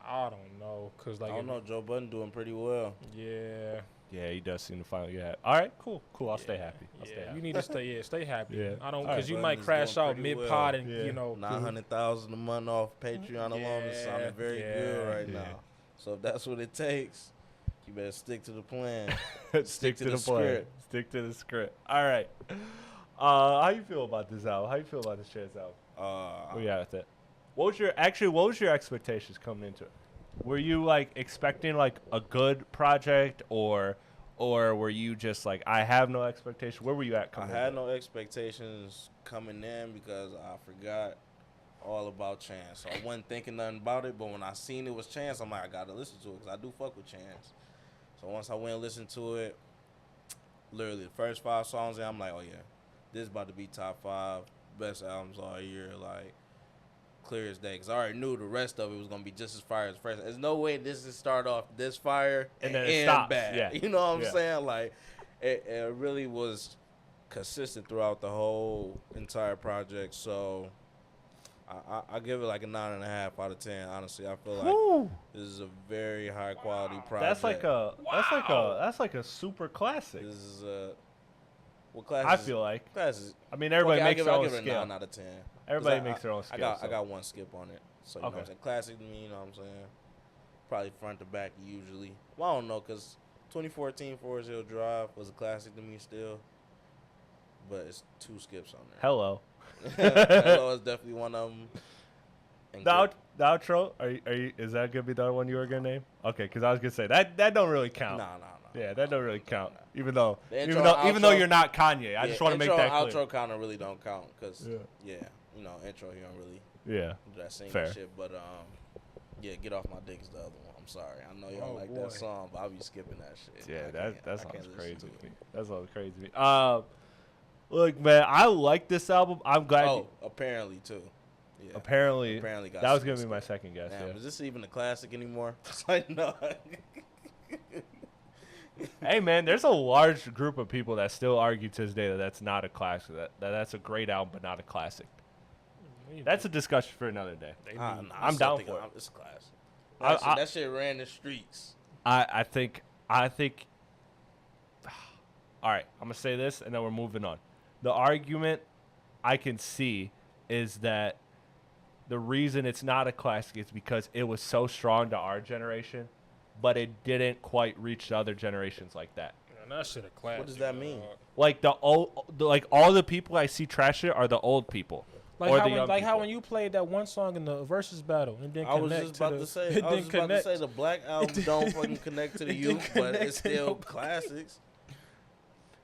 I don't know, cause like I don't know. Joe Budden doing pretty well. Yeah. Yeah, he does seem to finally get happy. All right, cool. I'll stay happy. You need to stay happy. Yeah. I don't, All cause right. you might crash out mid pod and Yeah. 900,000 a month off Patreon alone is sounding very good right now. So if that's what it takes, you better stick to the plan. Stick to the plan. Stick to the script. All right. How you feel about this album? How you feel about this Chance album? Where you at with it? What was your expectations coming into it? Were you like expecting like a good project or were you just like, I have no expectation? Where were you at coming in? I had no expectations coming in because I forgot all about Chance. So I wasn't thinking nothing about it, but when I seen it was Chance, I'm like, I got to listen to it because I do fuck with Chance. So once I went and listened to it, literally the first 5 songs, I'm like, oh yeah, this is about to be top 5 best albums all year. Like, clear as day, because I already knew the rest of it was going to be just as fire as the first. There's no way this is start off this fire and then end stops. bad. Yeah. You know what I'm saying? Like, it really was consistent throughout the whole entire project. So I give it like a 9.5 out of 10. Honestly, I feel like this is a very high quality project. That's like a super classic. This is what class? I feel like classes. I mean, everybody makes their I'll own give it a scale. 9 out of 10. Everybody makes their own scale. I got one skip on it. So you know what I'm saying? Classic to me, you know what I'm saying? Probably front to back usually. Well, I don't know, because 2014 Forest Hill Drive was a classic to me still. But it's 2 skips on there. Hello. Hello is definitely one of them. The outro, are you? Is that gonna be the one you were gonna name? Okay, because I was gonna say that don't really count. No. Yeah, that don't really count. Even though Intro, you're not Kanye, I just want to make that clear. Outro kind of really don't count because intro he don't really do that singing Fair. shit. But Get Off My Dick is the other one. I'm sorry, I know y'all like that song, but I'll be skipping that shit. Yeah, that sounds crazy to me. That sounds crazy to me. Look, man, I like this album. I'm glad. Oh, apparently too. Yeah. Apparently got that was gonna be my second guess. Damn, yeah. is this even a classic anymore? It's like, no. Hey, man, there's a large group of people that still argue to this day that that's not a classic. That's a great album, but not a classic. That's a discussion for another day. I'm down for it. It's a classic. That shit ran the streets. I think. All right, I'm gonna say this, and then we're moving on. The argument I can see is that the reason it's not a classic is because it was so strong to our generation, but it didn't quite reach the other generations like that. Man, that shit a classic. What does that mean? Like all the people I see trash it are the old people. Like how when you played that one song in the versus battle and then I was just about to say the Black album don't fucking connect to the youth, but it's still classics.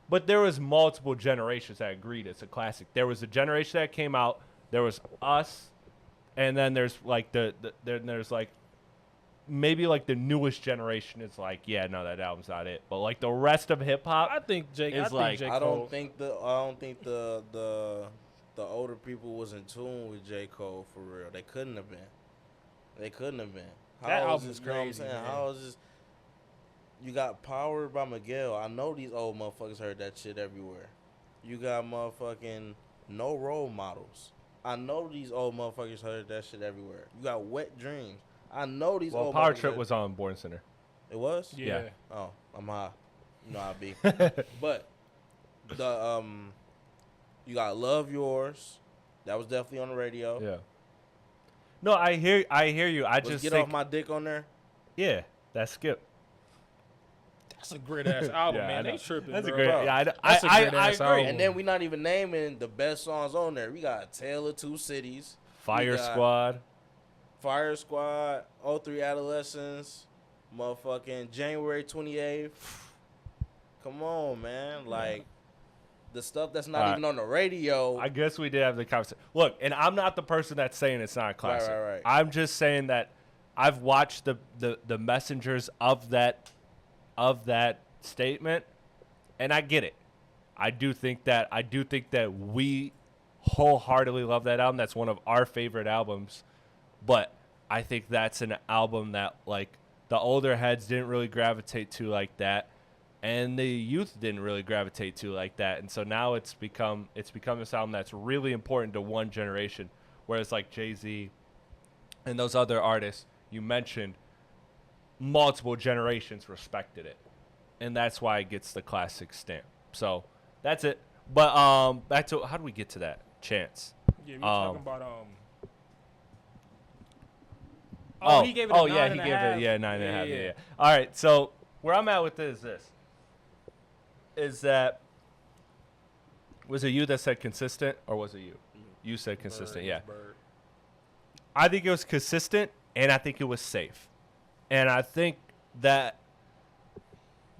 But there was multiple generations that agreed it's a classic. There was a generation that came out. There was us, and then there's like there's like maybe like the newest generation is like, yeah, no, that album's not it. But like the rest of hip hop, I think J. I don't think the older people was in tune with J. Cole for real. They couldn't have been. That album is crazy. You know what I'm saying? How is this? You got Powered by Miguel. I know these old motherfuckers heard that shit everywhere. You got motherfucking No Role Models. I know these old motherfuckers heard that shit everywhere. You got Wet Dreams. I know these old Power motherfuckers. Trip was on Born Center. It was? Yeah. Oh, I'm high. You know I be. But The you got Love Yours. That was definitely on the radio. Yeah. No, I hear you. I Was just Get think, Off My Dick on there. yeah, that's Skip. That's a great ass album, Yeah, I man. know. They tripping, That's a bro. great. Bro, Yeah, that's a I great-ass agree. album. And then we not even naming the best songs on there. We got Tale of Two Cities, Fire We got Squad. Fire Squad, 03 Adolescents, motherfucking January 28th. Come on, man. Like, the stuff that's not All right. even on the radio. I guess we did have the conversation. Look, and I'm not the person that's saying it's not a classic. right. I'm just saying that I've watched the messengers of that statement, and I get it. I do think that we wholeheartedly love that album. That's one of our favorite albums. But I think that's an album that, like, the older heads didn't really gravitate to like that, and the youth didn't really gravitate to like that. And so now it's become this album that's really important to one generation, whereas like Jay-Z and those other artists you mentioned, multiple generations respected it. And that's why it gets the classic stamp. So that's it. But back to, how do we get to that? Chance. Yeah, we were talking about Oh, he gave it a oh 9 yeah, and he a gave half. it 9.5. Yeah. Yeah. All right, so where I'm at with this is that, was it you that said consistent, or was it you? You said consistent, yeah. Bird. I think it was consistent, and I think it was safe. And I think that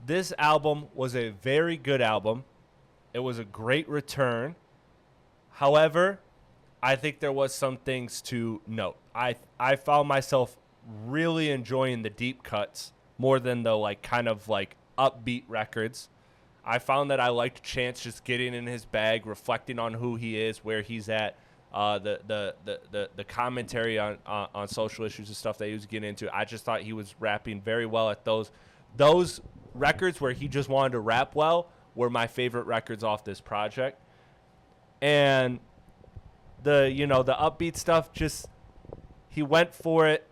this album was a very good album. It was a great return. However, I think there was some things to note. I found myself really enjoying the deep cuts more than the like kind of like upbeat records. I found that I liked Chance just getting in his bag, reflecting on who he is, where he's at, the commentary on social issues and stuff that he was getting into. I just thought he was rapping very well at those records where he just wanted to rap well were my favorite records off this project. And the upbeat stuff, just he went for it.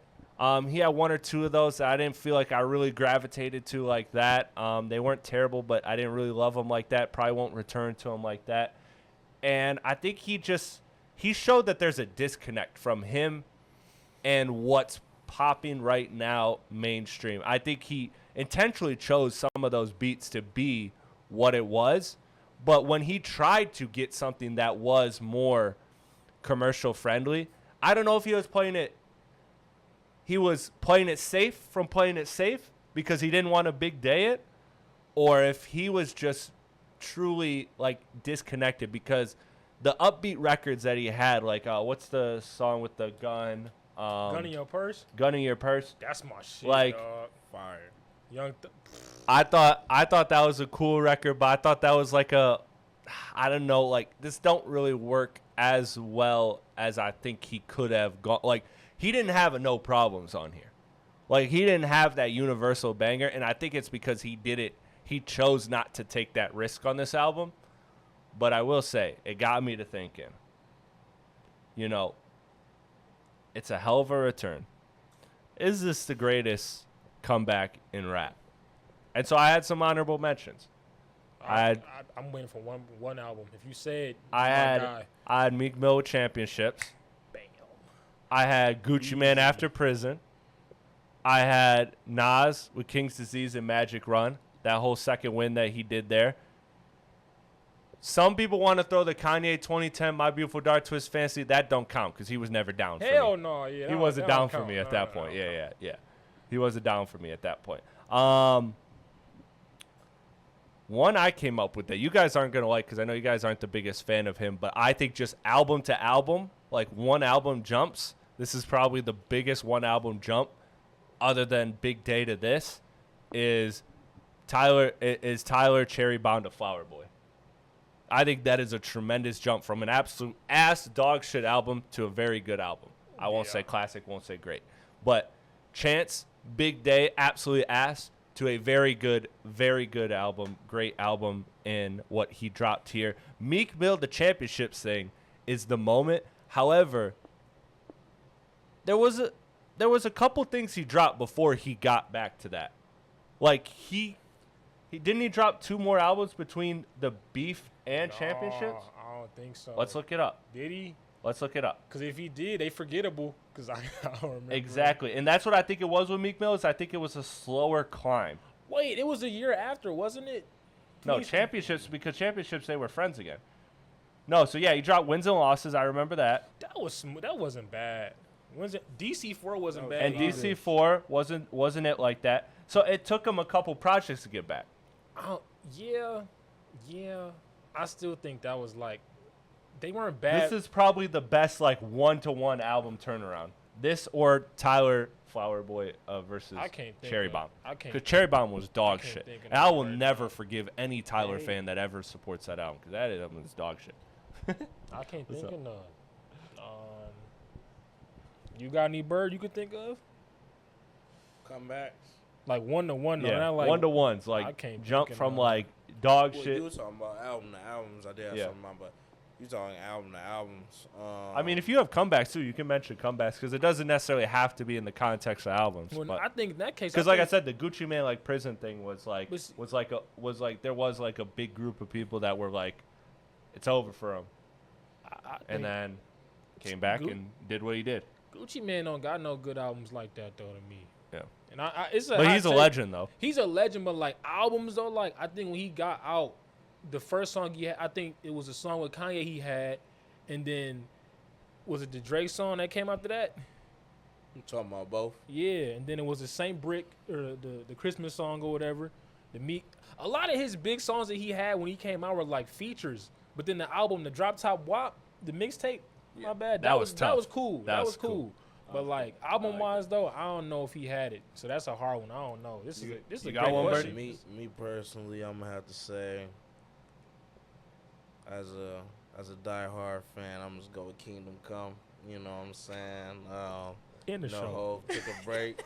He had one or two of those that I didn't feel like I really gravitated to like that. They weren't terrible, but I didn't really love them like that. Probably won't return to them like that. And I think he showed that there's a disconnect from him and what's popping right now mainstream. I think he intentionally chose some of those beats to be what it was. But when he tried to get something that was more commercial friendly, I don't know if he was playing it safe from playing it safe because he didn't want to big day it, or if he was just truly like disconnected, because the upbeat records that he had, like what's the song with the gun? Gun in Your Purse? Gun in Your Purse. That's my shit, Like, dog. Fire. I thought that was a cool record, but I thought that was like I don't know, like this don't really work as well as I think he could have gone. Like, he didn't have a No Problems on here. Like, he didn't have that universal banger, and I think it's because he chose not to take that risk on this album. But I will say, it got me to thinking, it's a hell of a return. Is this the greatest comeback in rap? And so I had some honorable mentions. I'm waiting for one album. If you said I had Meek Mill with Championships. Bam. I had Gucci Mane After Prison. I had Nas with King's Disease and Magic Run. That whole second win that he did there. Some people want to throw the Kanye 2010 My Beautiful Dark Twist Fantasy. That don't count because he was never down for me. Hell no. Yeah, He wasn't down for me at that point. Yeah. He wasn't down for me at that point. One I came up with that you guys aren't going to like because I know you guys aren't the biggest fan of him, but I think just album to album, like one album jumps, this is probably the biggest one album jump other than Big Day to this, is Tyler Cherry Bound to Flower Boy. I think that is a tremendous jump from an absolute ass dog shit album to a very good album. I won't say classic, won't say great. But Chance, Big Day, absolutely ass, to a very good album, great album in what he dropped here. Meek Mill, the Championships thing, is the moment. However, there was a couple things he dropped before he got back to that. Like, he Didn't he drop 2 more albums between the Beef and Nah, Championships? I don't think so. Let's look it up. Did he? Let's look it up. Because if he did, they forgettable. Because I don't remember. Exactly. And that's what I think it was with Meek Mill. I think it was a slower climb. Wait, it was a year after, wasn't it? No, Please- Championships, because Championships, they were friends again. No, so yeah, he dropped Wins and Losses. I remember that. That wasn't bad. When's it? DC4 wasn't bad. And either. DC4 wasn't it like that. So it took him a couple projects to get back. Yeah. I still think that was like, they weren't bad. This is probably the best like 1-to-1 album turnaround. This or Tyler Flower Boy versus I can't think Cherry of- Bomb. I can't Because Cherry Bomb was dog can't shit. think of And I will nothing right never now. forgive any Tyler Hey. fan that ever supports that album. Because that album is dog shit. I can't What's think up? of none. You got any bird you could think of? Comebacks. Like 1-to-1, though. Yeah, Not like 1-to-1s. I Like can't jump think of from none. like dog Well, shit. you were talking about album to albums. I did have Yeah. something about, but you talking album to albums. I mean, if you have comebacks too, you can mention comebacks because it doesn't necessarily have to be in the context of albums. Well, but I think in that case, because like I said, the Gucci Man like prison thing was like But there was like a big group of people that were like, it's over for him, I and think then came back Gu- and did what he did. Gucci Man don't got no good albums like that though to me. Yeah. And it's a But hot he's a take. legend though. He's a legend, but like albums though, like I think when he got out, the first song he had, I think it was a song with Kanye he had, and then was it the Drake song that came after that? I'm talking about both. Yeah, and then it was the Saint Brick or the Christmas song or whatever. The Meek, a lot of his big songs that he had when he came out were like features, but then the album, the Drop Top WAP, the mixtape, my bad, That was that tough. was cool. That was cool. cool. But like album wise though, I don't know if he had it. So that's a hard one. I don't know. This is you a got great one, question. Me personally, I'm gonna have to say, as a diehard fan, I'm just go with Kingdom Come. You know what I'm saying? In the No show. Hov took a break.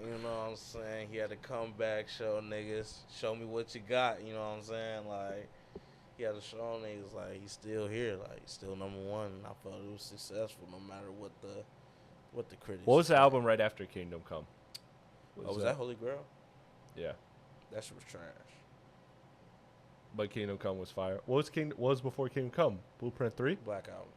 You know what I'm saying? He had a comeback show, niggas. Show me what you got. You know what I'm saying? Like, he had to show niggas like he's still here, like he's still number one. And I felt it was successful no matter what the critics. What was the said. album right after Kingdom Come? Oh, was that Holy Grail? Yeah, That shit was trash. but Kingdom Come was fire. What was before Kingdom Come? Blueprint 3? Black Album.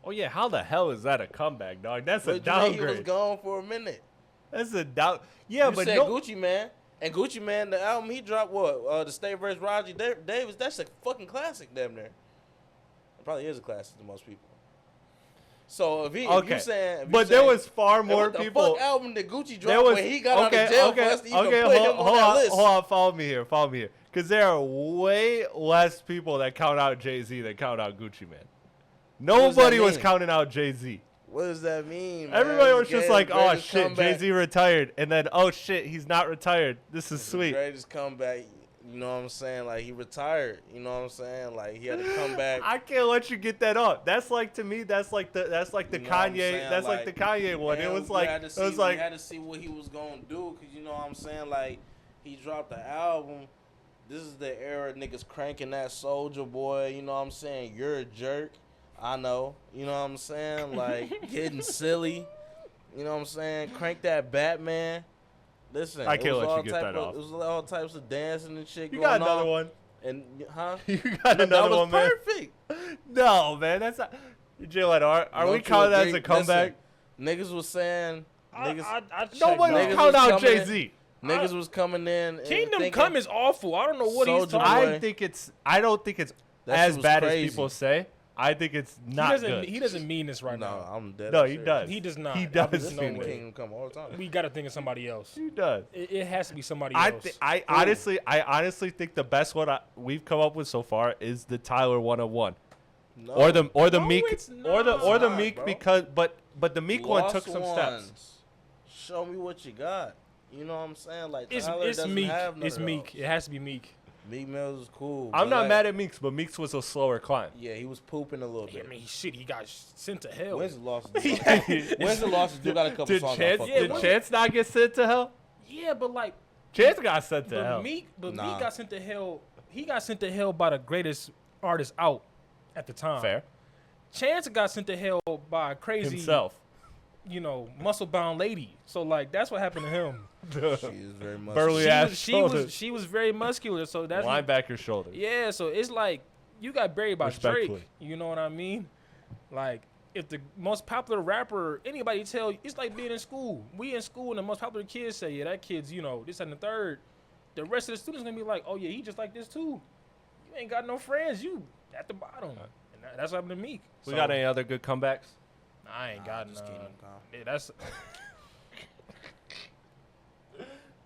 Oh yeah, how the hell is that a comeback, dog? That's a But you think he was downgrade. gone for a minute. That's a down. Yeah, You but said no. Gucci Man. And Gucci Man, the album he dropped, what? The State vs. Roger Davis. That's a fucking classic, damn near. It probably is a classic to most people. So if Okay. you saying, But there was far more what people. the fuck album that Gucci There dropped was when he got out of jail for us to even put him on that list? Hold on, follow me here. Because there are way less people that count out Jay-Z than count out Gucci Man. does that Nobody was mean? counting out Jay-Z. What does that mean, man? Everybody was Gave just the like, oh greatest shit, comeback. Jay-Z retired. And then, oh shit, he's not retired. This is The sweet. greatest comeback. You know what I'm saying? Like, he retired. You know what I'm saying? Like, he had to come back. I can't let you get that up. That's like, to me, that's like the You know what I'm Kanye, saying? that's like the Kanye one. It And was we like, had to it see, was like, we had to see what he was gonna do, cause you know what I'm saying. Like, he dropped the album. This is the era niggas cranking that Soldier Boy. You know what I'm saying? You're a jerk. I know. You know what I'm saying? Like, getting silly. You know what I'm saying? Crank that Batman. Listen, I can't it was let you all get type that of, off. It was all types of dancing and shit you going got another on. one. And huh? You got That another was one, man. perfect. No, man, that's not. Jalen, are we Don't you counting that as agree? a comeback? Listen, niggas was saying niggas. I checked Nobody that. was Niggas counting was out coming in. Jay-Z. Niggas was coming in. And Kingdom thinking, Come is awful. I don't know what he's Soulja talking Boy. about. I don't think it's That as shit was bad crazy. as people say. I think it's not good. He doesn't mean this right No, now. I'm dead. No, ass he serious. does. He does not. He There's does no mean way. Kingdom Come all the time. We got to think of somebody else. He does. It has to be somebody I else. I honestly think the best one we've come up with so far is the Tyler 101. No. Or the No, Meek it's or the not, Meek bro. because but the Meek one Lost took some steps. Ones. Show me what you got. You know what I'm saying? Like it's Tyler doesn't Meek. have none It's of Meek. those. It has to be Meek. Meek Mills is cool. I'm but not like, mad at Meeks, but Meeks was a slower climb. Yeah, he was pooping a little I bit. mean, shit, he got sent to hell. When's the losses? When's the losses? Do got a couple Did songs. Chance, I fuck did with. Chance not get sent to hell? Yeah, but like, Chance got sent to but hell. Meek Nah. got sent to hell. He got sent to hell by the greatest artist out at the time. Fair. Chance got sent to hell by crazy Himself. muscle bound lady. So like that's what happened to him. She is very much. Burly ass shoulders. She was very muscular. So that's Linebacker shoulders. yeah. So it's like you got buried by Respectfully. Drake. You know what I mean? Like if the most popular rapper, anybody tell you, it's like being in school. We in school and the most popular kids say, yeah, that kid's this and the third. The rest of the students gonna be like, oh yeah, he just like this too. You ain't got no friends. You at the bottom. And that's what happened to Meek. We got any other good comebacks? I ain't got just none. keep 'em calm. Yeah, that's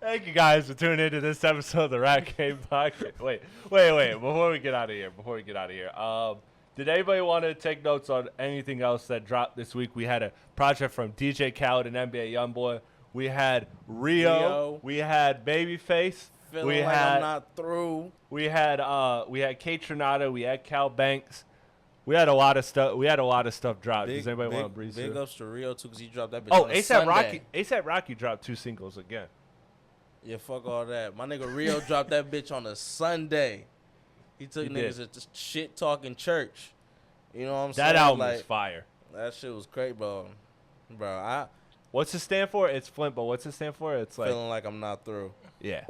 Thank you guys for tuning into this episode of the Rat Game Podcast. Wait. Before we get out of here, did anybody want to take notes on anything else that dropped this week? We had a project from DJ Khaled and NBA YoungBoy. We had Rio. We had Babyface. Feeling like I'm not through. We had Kate Trinata. We had Cal Banks. We had a lot of stuff. Dropped. Does anybody want to breeze Big through? ups to Rio too, because he dropped that bitch. Oh, on a Sunday. ASAP Rocky dropped 2 singles again. Yeah, fuck all that. My nigga Rio dropped that bitch on a Sunday. He took He niggas did. to shit talking church. You know what I'm That saying? album like, was fire. That shit was crazy, bro. I What's it stand for? It's Flint, but what's it stand for? It's like feeling like I'm not through. yeah,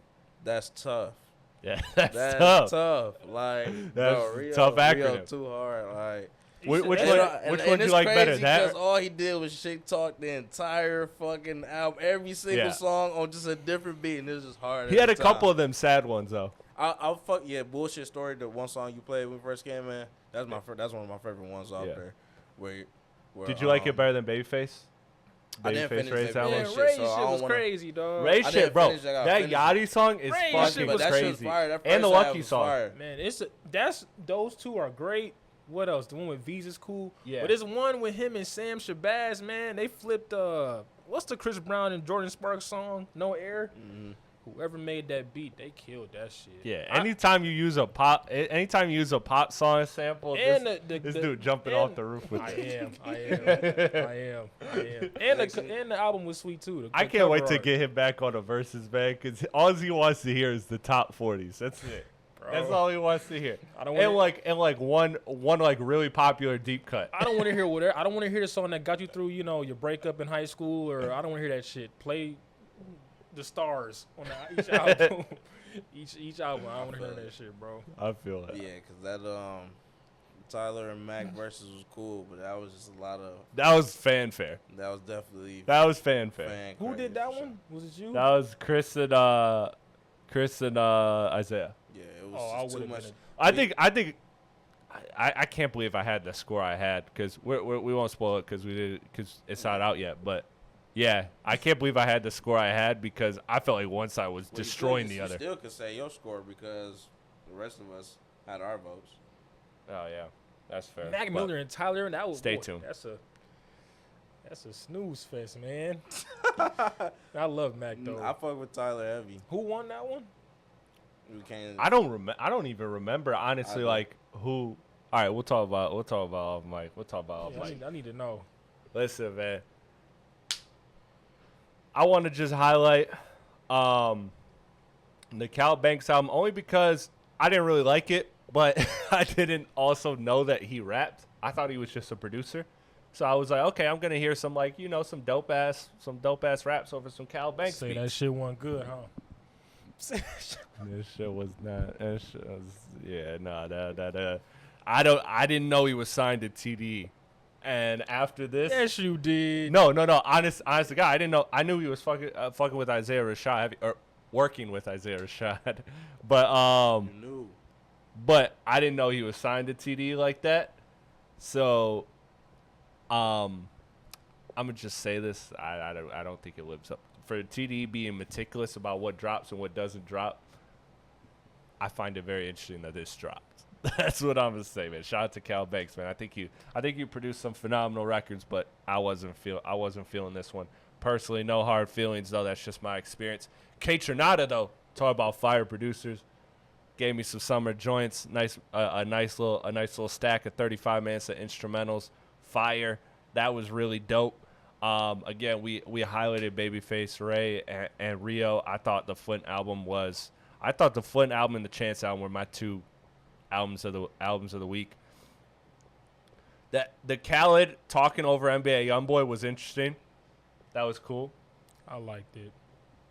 That's tough. yeah. That's That's tough. Like, That's bro, Rio, tough acronym. Rio too hard. Like, Which one and do you it's like better? crazy That because all he did was shit talk the entire fucking album, every single Yeah. song on just a different beat, and it was just hard. he had a couple of them sad ones though. I'll fuck yeah, bullshit story. The one song you played when we first came in, that's one of my favorite ones out Yeah. there. Where Did you like it better than Babyface? I didn't finish Ray's that album? yeah, shit, Ray so shit I don't was wanna- crazy, dog. Ray I shit, didn't bro. finish it, I gotta That finish Yachty song is Ray fucking shit but that shit was crazy. fire. That And the first half Lucky was song. fire. Man, those two are great. What else? The one with V's is cool. Yeah. But there's one with him and Sam Shabazz, man. They flipped what's the Chris Brown and Jordan Sparks song? No Air. Mhm. Whoever made that beat, they killed that shit. Yeah. Anytime you use a pop song sample, And this dude jumping off the roof with it. I am. And the album was sweet too. I can't wait to get him back on the verses, man, because all he wants to hear is the top 40s. That's it. Bro. That's all he wants to hear. I don't And wanna- like one like really popular deep cut. I don't want to hear whatever. I don't want to hear the song that got you through, your breakup in high school, or I don't want to hear that shit. Play the stars on each album. each album. I don't want to hear that shit, bro. I feel it. Yeah, cause that Tyler and Mac versus was cool, but that was just a lot of. That was fanfare. That was definitely. That was fanfare. fan Who crazy did that for sure. one? Was it you? That was Chris and Isaiah. Yeah, it was Oh, I just too would've much. been I can't believe I had the score I had because we won't spoil it because it's not out yet. But yeah, I can't believe I had the score I had because I felt like one side was Well, you destroying could- the you other. still could say your score because the rest of us had our votes. Oh yeah, that's fair. Mac But Miller and Tyler, and that was Stay tuned. That's a snooze fest, man. I love Mac though. I fuck with Tyler heavy. Who won that one? We can't. I don't even remember honestly I like who. All right, we'll talk about off mic. We'll talk about off Yeah, mic. I need to know. Listen, man. I want to just highlight the Cal Banks album only because I didn't really like it, but I didn't also know that he rapped. I thought he was just a producer. So I was like, okay, I'm gonna hear some some dope ass raps over some Cal Banks Say beats. that shit wasn't good, huh? This shit was not. That shit was, yeah, no, that. I didn't know he was signed to TD, and after this, Yes, you did. no. Honest to God, I didn't know. I knew he was fucking with Isaiah Rashad, or working with Isaiah Rashad, but You knew. but I didn't know he was signed to TD like that. So, I'm gonna just say this. I don't think it lives up for TD being meticulous about what drops and what doesn't drop. I find it very interesting that this dropped. That's what I'm gonna say, man. Shout out to Cal Banks, man. I think you produced some phenomenal records, but I wasn't feeling this one personally. No hard feelings though. That's just my experience. Kate Trinata though, talk about fire producers. Gave me some summer joints. Nice, a nice little stack of 35 minutes of instrumentals. Fire. That was really dope. Again, we highlighted Babyface Ray and Rio. I thought the Flint album and the Chance album were my two albums of the week. That the Khaled talking over NBA YoungBoy was interesting. That was cool. I liked it.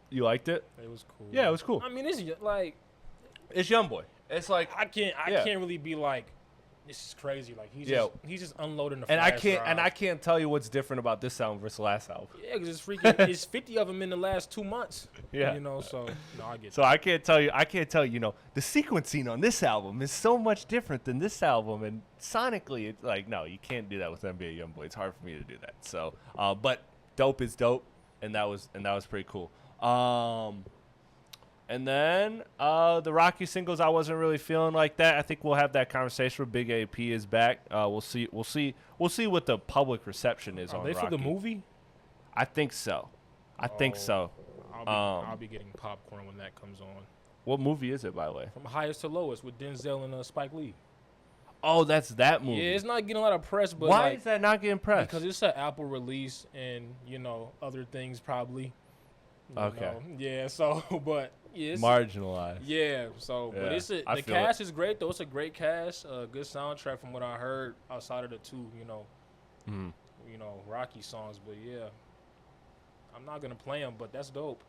You liked it? It was cool. Yeah, it was cool. I mean, it's like It's YoungBoy. It's like I can't really be like, this is crazy. Like he's just unloading the. and flash I drive. can't tell you what's different about this album versus last album. Yeah, because it's freaking. It's 50 of them in the last 2 months. Yeah. You know, so no, I get. So I can't tell you. You know, the sequencing on this album is so much different than this album, and sonically, it's like no, you can't do that with NBA YoungBoy. It's hard for me to do that. So, but dope is dope, and that was pretty cool. And then the Rocky singles, I wasn't really feeling like that. I think we'll have that conversation when Big AP is back. We'll see what the public reception is Are on they Rocky. for the movie? I think so. I think so. I'll be getting popcorn when that comes on. What movie is it, by the way? From highest to lowest with Denzel and Spike Lee. Oh, that's that movie. Yeah, it's not getting a lot of press, but why like, is that not getting press? because it's an Apple release and you know other things probably. You Okay. know. Yeah. So, but yeah, it's, Marginalized. yeah. So, but Yeah, it's I the feel cast is great though. It's a great cast. Good soundtrack from what I heard outside of the two, Mhm. Rocky songs. But yeah, I'm not gonna play them, but that's dope.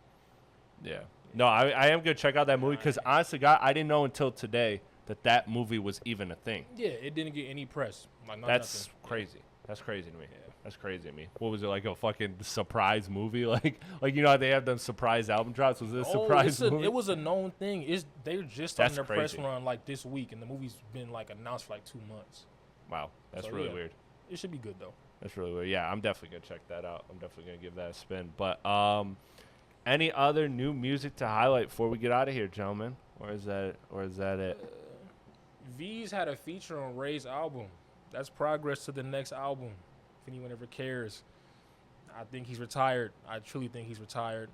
Yeah. No, I am gonna check out that movie because honestly, God, I didn't know until today that movie was even a thing. Yeah, it didn't get any press. Like, not That's nothing. crazy. That's crazy to me. Yeah. That's crazy to me. What was it, like a fucking surprise movie? Like you know how they have them surprise album drops? Was it a surprise movie? It was a known thing. They're just That's on their press crazy. run like this week, and the movie's been like announced for like 2 months. Wow, that's So, really yeah. weird. It should be good though. That's really weird. Yeah, I'm definitely gonna check that out. I'm definitely gonna give that a spin. But any other new music to highlight before we get out of here, gentlemen? Or is that it? V's had a feature on Ray's album. That's progress to the next album. If anyone ever cares, I think he's retired. I truly think he's retired.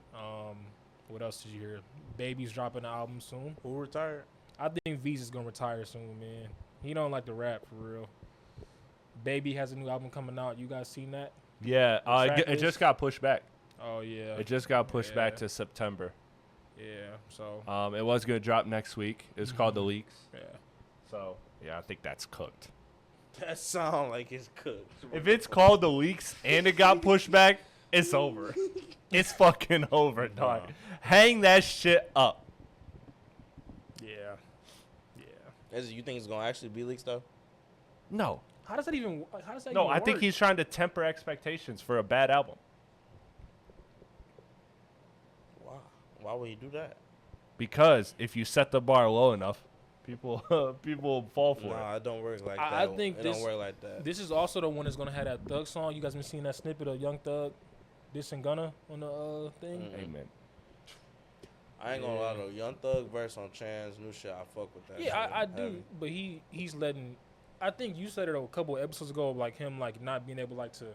What else did you hear? Baby's dropping an album soon. Who retired? I think V's is gonna retire soon, man. He don't like to rap for real. Baby has a new album coming out. You guys seen that? Yeah, track it list? just got pushed back. Oh yeah. It just got pushed back Yeah. to September. Yeah. So. It was gonna drop next week. It's called The Leaks. Yeah. So yeah, I think that's cooked. That sound like it's cooked. If it's called The Leaks and it got pushed back, it's over. It's fucking over, dog. Hang that shit up. Yeah. Yeah. You think it's gonna actually be leaks though? No. How does that even? How does that? No, even I think work? he's trying to temper expectations for a bad album. Wow. Why would he do that? Because if you set the bar low enough, people will fall for Nah, it. it don't work like I that. think it this- don't work like that. This is also the one that's gonna have that Thug song. You guys been seeing that snippet of Young Thug, JID and Gunna on the thing? Mm. Amen. I ain't gonna lie though. Young Thug verse on Chan's new shit, I fuck with that. Yeah, shit. I do. Heavy. But he's letting. I think you said it a couple episodes ago, like him like not being able like to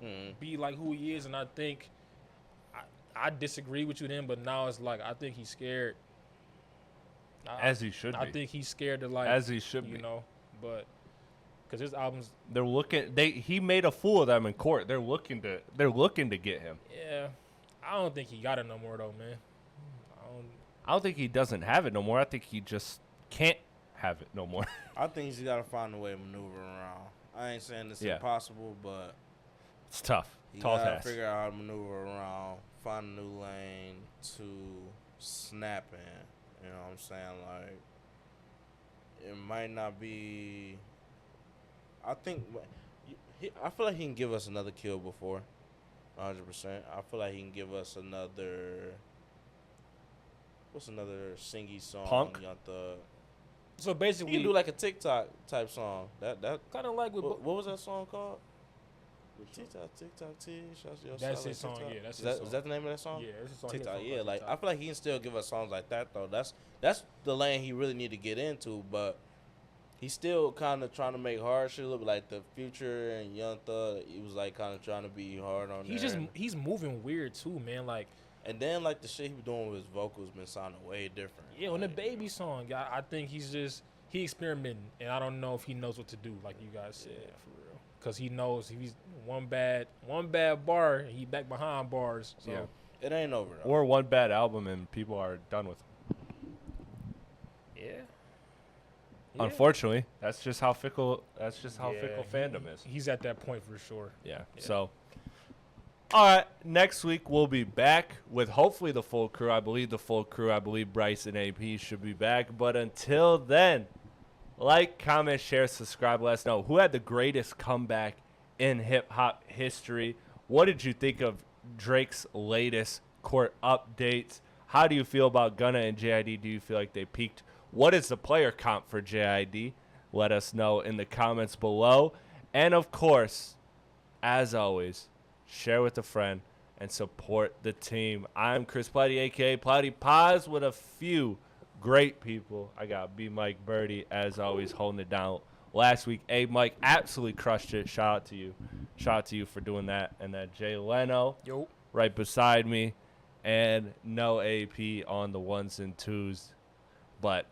Mm. be like who he is, and I think I disagree with you then, but now it's like I think he's scared. As he should I be. think he's scared to like As he should you be. know, but because his albums, They're looking. He made a fool of them in court. They're looking to get him. yeah, I don't think he got it no more though, man. I don't think he doesn't have it no more. I think he just can't have it no more. I think he's gotta find a way to maneuver around. I ain't saying it's Yeah. impossible, but It's tough. you Tall gotta task. figure out how to maneuver around, find a new lane to snap in. You know what I'm saying? Like, it might not be. I think. I feel like he can give us another kill before. 100%. I feel like he can give us another. What's another singy song? Punk? Young Thug? So He basically, can do like a TikTok type song. That kind of like with what was that song called? TikTok, TikTok, That's his song, yeah, that's his Is song. that the name of that song? yeah, it's a song. he TikTok, has yeah. on Like I TikTok. feel like he can still give us songs like that though. That's the lane he really need to get into, but he's still kind of trying to make hard shit look like the Future and Young Thug. He was like kind of trying to be hard on. He's moving weird too, man. Like and then like the shit he was doing with his vocals been sounding way different. yeah, on the Like, Baby song, I think he experimenting, and I don't know if he knows what to do, like you guys said, for real. Because he knows if he's one bad bar, and he back behind bars. So. Yeah. It ain't over though. Or one bad album and people are done with him. Yeah. Unfortunately, that's just how fickle. That's just how fickle fandom is. He's at that point for sure. Yeah. Yeah. So All right, next week we'll be back with hopefully the full crew. I believe Bryce and AP should be back. But until then, like, comment, share, subscribe. Let us know who had the greatest comeback in hip-hop history. What did you think of Drake's latest court updates? How do you feel about Gunna and JID? Do you feel like they peaked? What is the player comp for JID? Let us know in the comments below. And, of course, as always, share with a friend and support the team. I'm Chris Platte, a.k.a. Platte Paz, with a few great people. I got B Mike Biirdie, as always, holding it down. Last week, A Mike absolutely crushed it. Shout out to you. Shout out to you for doing that. And then Jay Leno right beside me. And no AP on the ones and twos. But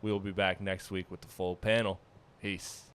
we will be back next week with the full panel. Peace.